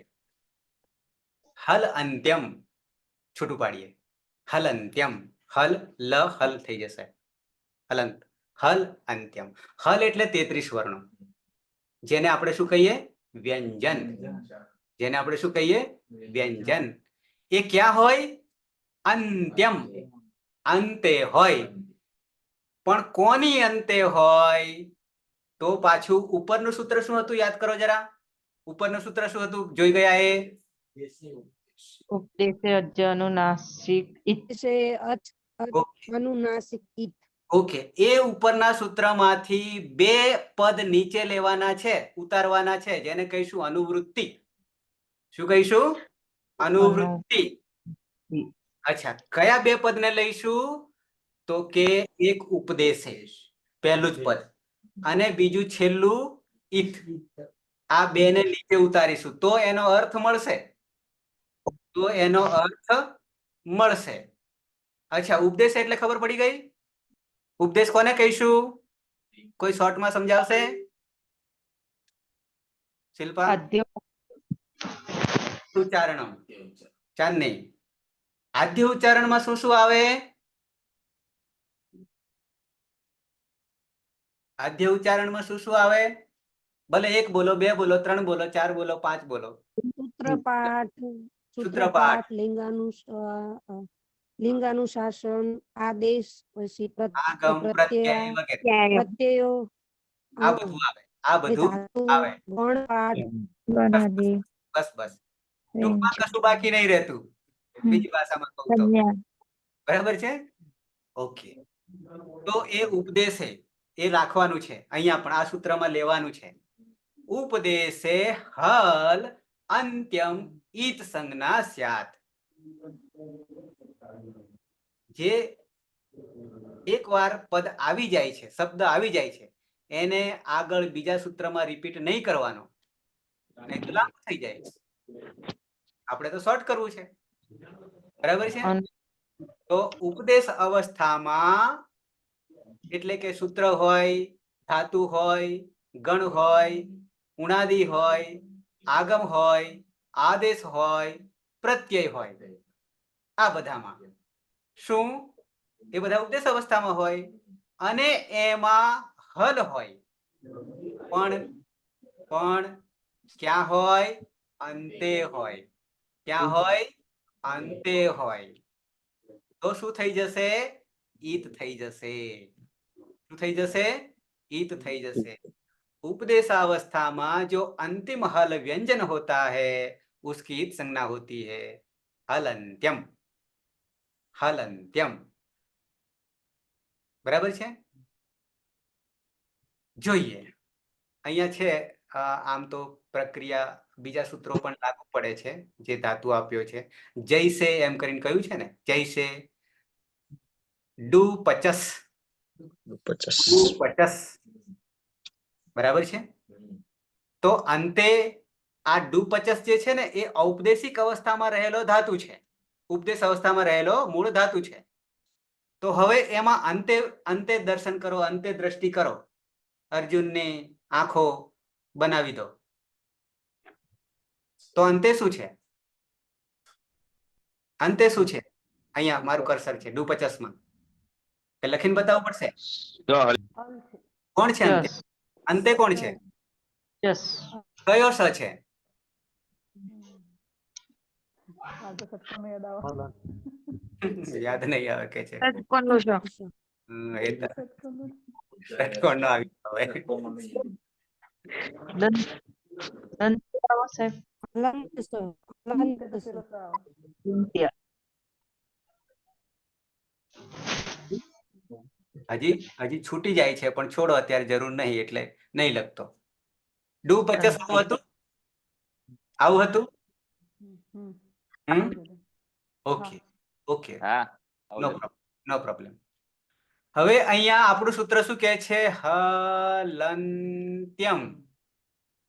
હલ અંત્યમ છૂટું પાડીએ. હલ અંત્યમ. હલ લ હલ થઈ જશે. હલંત. હલ અંત્યમ. હલ એટલે 33 વર્ણો, જેને આપણે શું કહીએ? વ્યંજન. જેને આપણે શું કહીએ? વ્યંજન. એ ક્યાં હોય? અંત્યમ. અંતે હોય. પણ કોની અંતે હોય? તો પાછું ઉપરનું સૂત્ર શું હતું? યાદ કરો જરા. ઉપરનું સૂત્ર શું હતું? જોઈ ગયા એ? ઉપદેશે અજ્જ અનુનાસિક ઈત. છે અચ અનુનાસિક ઈત. ઓકે, એ ઉપરના સૂત્રમાંથી 2 પદ નીચે લેવાના છે, ઉતારવાના છે, જેને કહીશું અનુવૃત્તિ. શું કહીશું? અનુવૃત્તિ. અચ્છા, કયા 2 પદને લઈશું? તો કે એક ઉપદેશે, પહેલું જ પદ, અને બીજું છેલ્લું ઈત. આ 2 ને નીચે ઉતારીશું તો એનો અર્થ મળશે. તો એનો અર્થ મળશે. અચ્છા, ઉપદેશ એટલે ખબર પડી ગઈ? ઉપદેશ કોને કહીશું? કોઈ શોર્ટમાં સમજાવશે? શિલ્પા. આદ્ય ઉચ્ચારણમ. ચાંદની, આદ્ય ઉચ્ચારણમાં શું શું આવે? આદ્ય ઉચ્ચારણમાં શું શું આવે? ભલે 1 બોલો, 2 બોલો, 3 બોલો, 4 બોલો, 5 બોલો. સૂત્રપાઠ, સૂત્રપાઠ, લિંગાનુશાસન, આદેશ, પછી આગમ, પ્રત્યય વગેરે. પ્રત્યયો, આ બધું આવે. આ બધું આવે. ગણપાઠ, બસ બસ. ટૂંકમાં કશું બાકી નહીં રહેતું, બીજી ભાષામાં કહું તો. બરાબર છે? ઓકે, તો એ ઉપદેશે એ રાખવાનું છે. અહીંયા પણ આ સૂત્રમાં લેવાનું છે. ઉપદેશે હલ અંત્યમ ઈત સંજ્ઞા સ્યાત. જે એકવાર પદ આવી જાય છે, શબ્દ આવી જાય છે, એને આગળ બીજા સૂત્રમાં રિપીટ નહીં કરવાનો, નહીં તો લાંબુ થઈ જાય. આપણે તો શોર્ટ કરવું છે. બરાબર છે? તો ઉપદેશ અવસ્થામાં એટલે કે સૂત્ર હોય, ધાતુ હોય, ગણ હોય, ઉણાદી હોય, આગમ હોય, આદેશ હોય, પ્રત્યય હોય, આ બધામાં શું? એ બધા ઉપદેશ અવસ્થામાં હોય અને એમાં હલ હોય. પણ ક્યાં હોય? અંતે હોય. ક્યાં હોય? અંતે હોય. તો શું થઈ જશે? ઈત થઈ જશે. શું થઈ જશે? ईत થઈ જશે. उपदेशावस्था में जो अंतिम हल व्यंजन होता है उसकी ईत संज्ञा होती है हलंत्यम. हलंत्यम. बराबर છે? જોઈએ અહીંયા છે આમ તો પ્રક્રિયા બીજા સૂત્રો પણ લાગુ પડે છે જે ધાતુ આપ્યો છે. જૈસે એમ કરીને કહ્યું છે ને, જૈસે ડુ 50. બરાબર છે? તો અંતે આ ડુ 50 જે છે ને એ ઔપદેશિક અવસ્થામાં રહેલો ધાતુ છે. ઉપદેશ અવસ્થામાં રહેલો મૂળ ધાતુ છે. તો હવે એમાં અંતે અંતે દર્શન કરો, અંતે દ્રષ્ટિ કરો, અર્જુનની આંખો બનાવી દો, તો અંતે શું છે? અંતે શું છે? અહીંયા મારું કર્સર છે ડુ 50 એ લખીને બતાવવું પડશે. જો હલ છે. કોણ છે અંતે? યસ અંતે કોણ છે? યસ કયો સ છે? આ તો સટકો યાદ આવે. યાદ નહીં આવે કે છે. કોનું છે? એ તો સટકોનું. ષટકોણ નો આવી હવે. સાહેબ હલંત સ, હલંત સ. પેલો સ આવે. હજી છૂટી જાય છે પણ છોડો, અત્યારે જરૂર નહીં એટલે નહીં લખતો. ડુ 50 આવું હતું, આવું હતું. હમ. હમ? ઓકે ઓકે, હા નો પ્રોબ્લેમ. હવે અહીંયા આપણું સૂત્ર શું કહે છે? હલંત્યમ.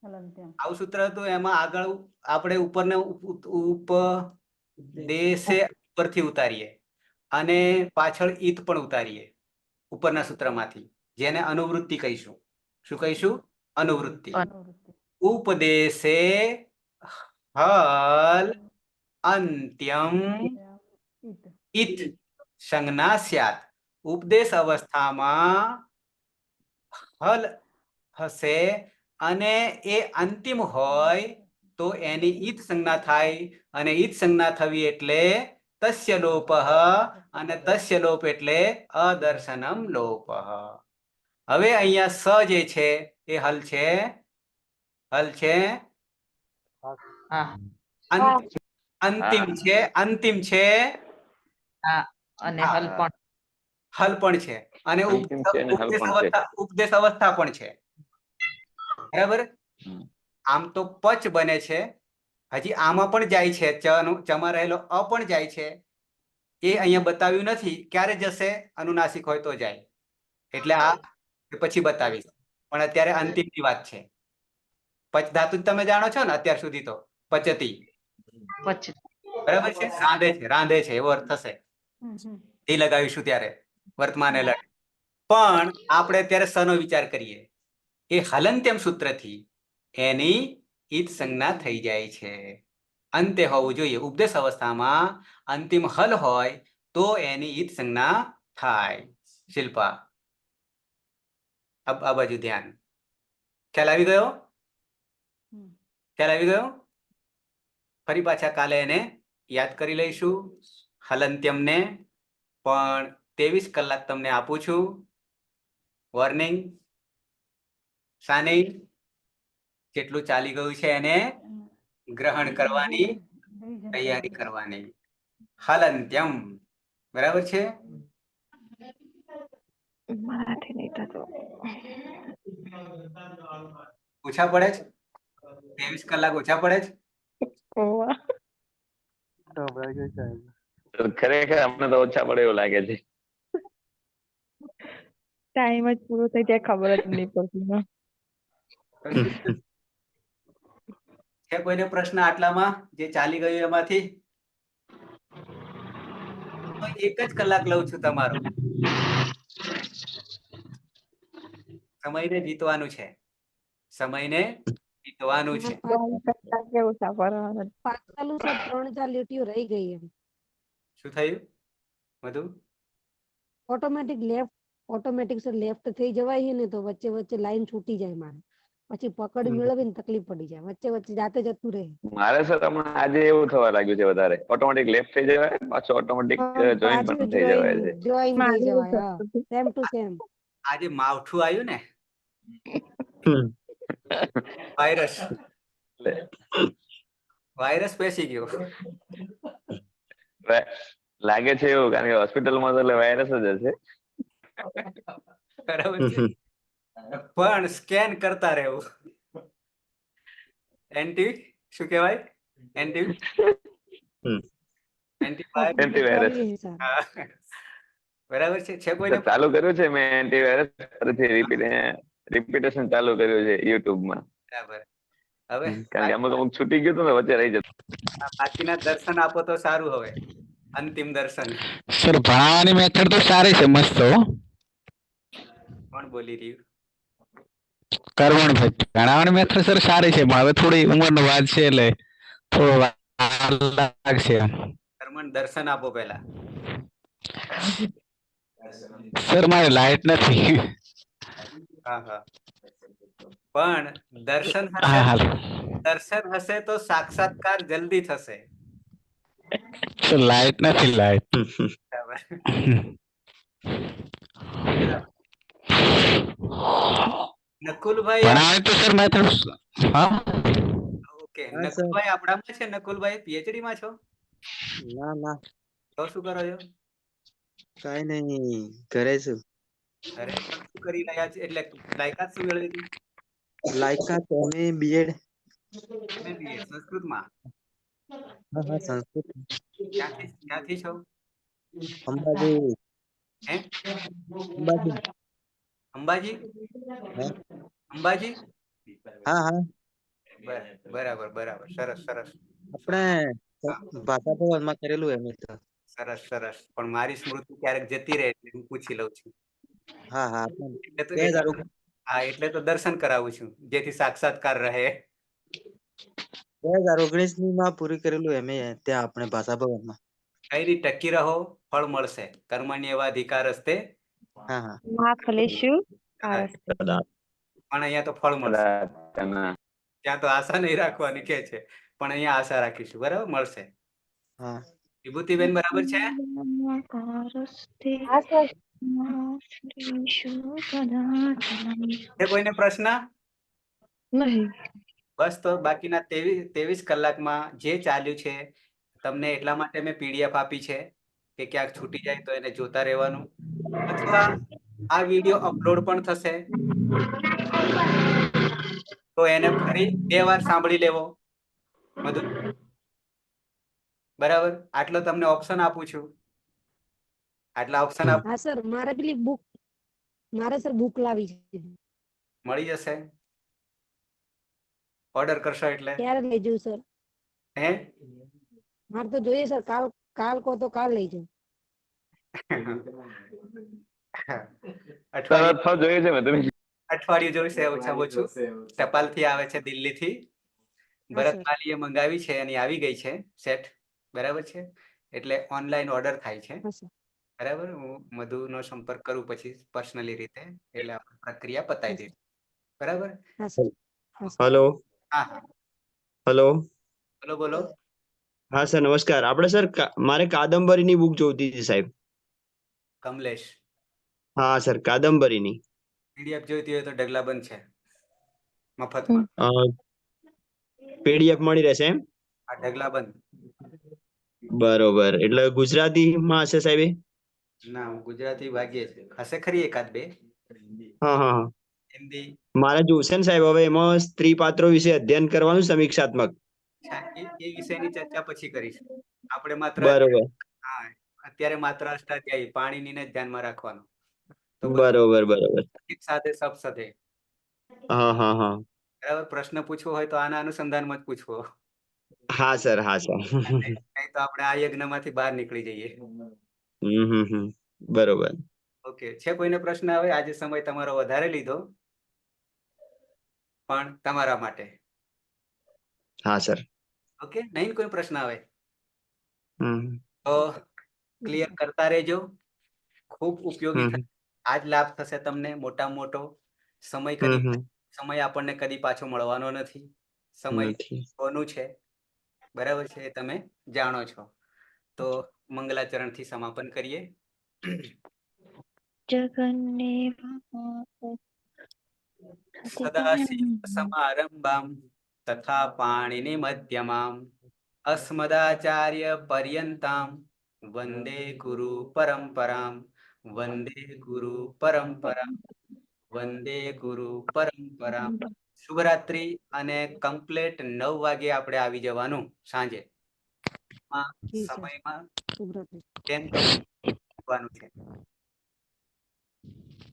હલંત્યમ. આવું સૂત્ર હતું. એમાં આગળ આપણે ઉપરને ઉપદેશે ઉપરથી ઉતારીએ અને પાછળ ઈત પણ ઉતારીએ ઉપરના સૂત્રમાંથી, જેને અનુવૃત્તિ કહીશું. શું કહીશું? અનુવૃત્તિ. અનુવૃત્તિ. ઉપદેશે હલ અંત્યમ ઈત. ઈત સંજ્ઞા સ્યાત. ઉપદેશ અવસ્થામાં હલ હશે અને એ અંતિમ હોય તો એની ઈત સંજ્ઞા થાય, અને ઈત સંજ્ઞા થવી એટલે તસ્ય લોપઃ, અને તસ્ય લોપ એટલે અદર્શનમ લોપઃ. હવે અહીંયા સ જે છે એ હલ છે, હલ છે, હા અંતિમ છે, અંતિમ છે, હા અને હા. હલ પણ હલ પણ છે, અને અંતિમ છે અને હલ પણ છે. ઉપદેશ અવસ્થા પણ છે. બરાબર. હમ. આમ તો પચ બને છે, હજી આમાં પણ જાય છે, ચમાં રહેલો અ પણ જાય છે. એ અહીંયા બતાવ્યું નથી, ક્યારે જશે? અનુનાસિક હોય તો જાય, એટલે આ પછી બતાવીશ. પણ અત્યારે અંતિમની વાત છે. પચ ધાતુ તમે જાણો છો ને અત્યાર સુધી તો પચતી, પછી બરાબર છે. રાંધે છે, રાંધે છે એવો અર્થ થશે. એ લગાવીશું ત્યારે વર્તમાન એલર્ટ. પણ આપણે અત્યારે સનો વિચાર કરીએ. એ હલંત્યમ સૂત્રથી એની ઈત સંજ્ઞા થઈ જાય છે. અંતે હોવું જોઈએ. ઉપદેશ અવસ્થામાં અંતિમ હલ હોય તો એની ઈત સંજ્ઞા થાય. શિલ્પા, આ બાજુ ધ્યાન. ખ્યાલ આવી ગયો? ખ્યાલ આવી ગયો? ફરી પાછા કાલે એને યાદ કરી લઈશું હલંત્યમને. પણ 23 કલાક તમને આપું છું વોર્નિંગ. સાની જેટલું ચાલી ગયું છે એને ગ્રહણ કરવાની તૈયારી કરવાની. હલંત્યમ, બરાબર છે. મારાથી નહીં થતો. ઓછા પડે છે? 23 કલાક ઓછા પડે છે? ખરેખર અમને તો ઓછા પડે એવું લાગે છે. ટાઈમ જ પૂરો થઈ જાય ખબર જ નહીં પડતી. છે કોઈને પ્રશ્ન આટલામાં જે ચાલી ગયું એમાંથી? તો 1 જ કલાક લઉં છું તમારો. સમયને જીતવાનું છે, સમયને જીતવાનું છે. પાછલું સર 3-4 લીટીઓ રહી ગઈ એમ. શું થયું બધું? ઓટોમેટિક સર લેફ્ટ થઈ જવાય છે ને તો વચ્ચે વચ્ચે લાઈન છૂટી જાય મારે, પછી પકડ મેળવીને તકલીફ પડી જાય, વચ્ચે વચ્ચે જાતે જતું રહે. મારે સર હમણાં આજે એવું થવા લાગ્યું છે વધારે. ઓટોમેટિક લેફ્ટ થઈ જવાય, પાછું ઓટોમેટિક જોઈન પણ થઈ જવાય છે. જોઈન થઈ જવાય. Same to same. આજે માવઠું આવ્યું ને, વાયરસ બેસી ગયો. લાગે છે એવું, કારણ કે હોસ્પિટલમાં તો એટલે વાયરસ જ હશે. બરાબર છે. પણ સ્કેન કરતા રહેવું. એન્ટી શું કહેવાય? એન્ટીવાયરસ. બરાબર છે. છે કોઈને ચાલુ કર્યું છે મેં એન્ટીવાયરસ, ફરીથી રિપીટેશન ચાલુ કર્યું છે યુટ્યુબમાં. બરાબર. હવે કારણ કે અમુક છૂટી ગયું હતું ને વચ્ચે રહી જતું. બાકીના દર્શન આપો તો સારું. હવે અંતિમ દર્શન સર ભણાવવાની મેથડ તો સારી છે, મસ્ત હો. કોણ બોલી રહ્યું? કરવણભાઈ, ભણાવવાની મેથડ સર સારી છે, પણ હવે થોડી ઉંમરનો વાત છે એટલે થોડો વાર લાગશે. કર્મણ દર્શન આપો પહેલા. સર મારે લાઈટ નથી. હા હા, પણ દર્શન હા હાલ હશે તો સાક્ષાત્કાર જલ્દી થશે. સર લાઈટ નથી, લાઈટ. બરાબર. નકુલભાઈ ભણાવે તો સર મેથડ. હા ઓકે, હા, સર. નકુલભાઈ આપણામાં છે. નકુલભાઈ પીએચડી માં છો? ના ના, તો શું કરો છો? કઈ નહીં, ઘરે છું. અરે પણ શું કરી રહ્યા છે? એટલે લાયકાત શું મેળવી હતી? લાયકાત અમે બીએડ. તમે બીએડ સંસ્કૃતમાં. હા હા, સંસ્કૃત. ક્યાંથી છો? અંબાજી. હે? અંબાજી. અંબાજી? હા અંબાજી? હા હા. બરાબર બરાબર, સરસ સરસ. આપણે ભાષા ભવનમાં કરેલું એમ તો. સરસ સરસ, પણ મારી સ્મૃતિ ક્યારેક જતી રહે એટલે હું પૂછી લઉં છું. હા હા, એટલે તો 2000 હા, એટલે તો દર્શન કરાવું છું, જેથી સાક્ષાત્કાર રહે. 2019 માં પૂરી કરેલું એમ ત્યાં આપણે ભાષા ભવનમાં. કઈ રીતે ટકી રહો, ફળ મળશે. કર્મણ્ય એવા અધિકાર હસ્તે, હા હા. માં ફલેશુ આરસ્તે. કદાચ. પણ અહીંયા તો ફળ મળશે. કદાચ. ત્યાં તો આશા નહીં રાખવાની કે છે, પણ અહીંયા આશા રાખીશું. બરાબર, મળશે. હા વિભૂતિબેન બરાબર છે? આરસ્તે હા સર. માં ફલેશુ કદાચ. છે કોઈને પ્રશ્ન? નહીં. બસ, તો બાકીના 23 કલાકમાં જે ચાલ્યું છે તમને એટલા માટે મેં પીડીએફ આપી છે કે ક્યાંક છૂટી જાય તો એને જોતા રહેવાનું, અથવા આ વિડીયો અપલોડ પણ થશે તો એને ફરી 2 વાર સાંભળી લેવો. બધું બરાબર. આટલો તમને ઓપ્શન આપું છું. આટલા ઓપ્શન હા સર, મારે પેલી બુક, મારે સર બુક લાવી છે. મળી જશે. ઓર્ડર કરશો એટલે ક્યારે લઈ જવું સર? હે? મારે તો જોઈએ સર, કાલ કાલ કહો તો કાલ લઈ જાઉં. અઠવાડિયું તરત જોઈએ છે મેં તમે. અઠવાડિયું જોઈશે ઓછામાં ઓછું. ટપાલથી આવે છે દિલ્હીથી. હા ભરત સર. માલીએ મંગાવી છે, એની આવી ગઈ છે સેટ. બરાબર છે, એટલે ઓનલાઈન ઓર્ડર થાય છે. હા સર. બરાબર, હું મધુનો સંપર્ક કરું પછી પર્સનલી રીતે, એટલે આપણે પ્રક્રિયા પતાવી દઈશું. બરાબર. હા સર. હા સર. હલો હા હા, હલો. બોલો બોલો. હા સર, નમસ્કાર. આપણે સર મારે કાદંબરીની બુક જોઈતી હતી સાહેબ. કમલેશ, હા સર, કાદંબરીની. પીડીએફ જોઈતી હોય તો ઢગલાબંધ છે મફતમાં. પીડીએફ મળી રહેશે એમ? આ ઢગલાબંધ. બરોબર, એટલે ગુજરાતીમાં હશે સાહેબ એ? ના, ગુજરાતી ભાગ્યે છે, હશે ખરી એકાદ બે. હા હા હા. હિન્દી. મારે જોશે ને સાહેબ, હવે એમાં સ્ત્રી પાત્રો વિશે અધ્યયન કરવાનું સમીક્ષાત્મક. એ વિષયની ચર્ચા પછી કરીશું. આપણે માત્ર બરોબર હા, અત્યારે માત્ર અષ્ટાધ્યાયી પાણીનીને જ ધ્યાનમાં રાખવાનું. તો બધું બરોબર બરોબર. એક સાથે સબ સાથે. હા હા હા. બરાબર. પ્રશ્ન પૂછવો હોય તો આના અનુસંધાનમાં જ પૂછવો. હા સર, હા સર. નહીં તો આપણે આ યજ્ઞમાંથી બહાર નીકળી જઈએ. બરોબર. ઓકે, છે કોઈને પ્રશ્ન? હવે આજે સમય તમારો વધારે લીધો, પણ તમારા માટે. હા સર. ઓકે, નહીં કોઈ પ્રશ્ન આવે હમ તો ક્લિયર કરતા રહેજો. ખૂબ ઉપયોગી થશે. આજ લાભ થશે તમને મોટામાં મોટો. સમય આપણને કદી પાછો મળવાનો નથી. સમય નથી. કોનું છે, બરાબર છે, એ તમે જાણો છો. તો મંગલાચરણથી સમાપન કરીએ. જગન્ને સદાશિવ સમારંભામ તથા પાણીની મધ્યમામ અસ્મદાચાર્ય પર્યંતામ વંદે ગુરુ પરંપરામ. વંદે ગુરુ પરંપરા. વંદે ગુરુ પરંપરા. શુભરાત્રી. અને કમ્પ્લેટ 9 વાગે આપણે આવી જવાનું સાંજે. જી સર. સમયમાં શુભરાત્રી. કેમ કરવાનું છે.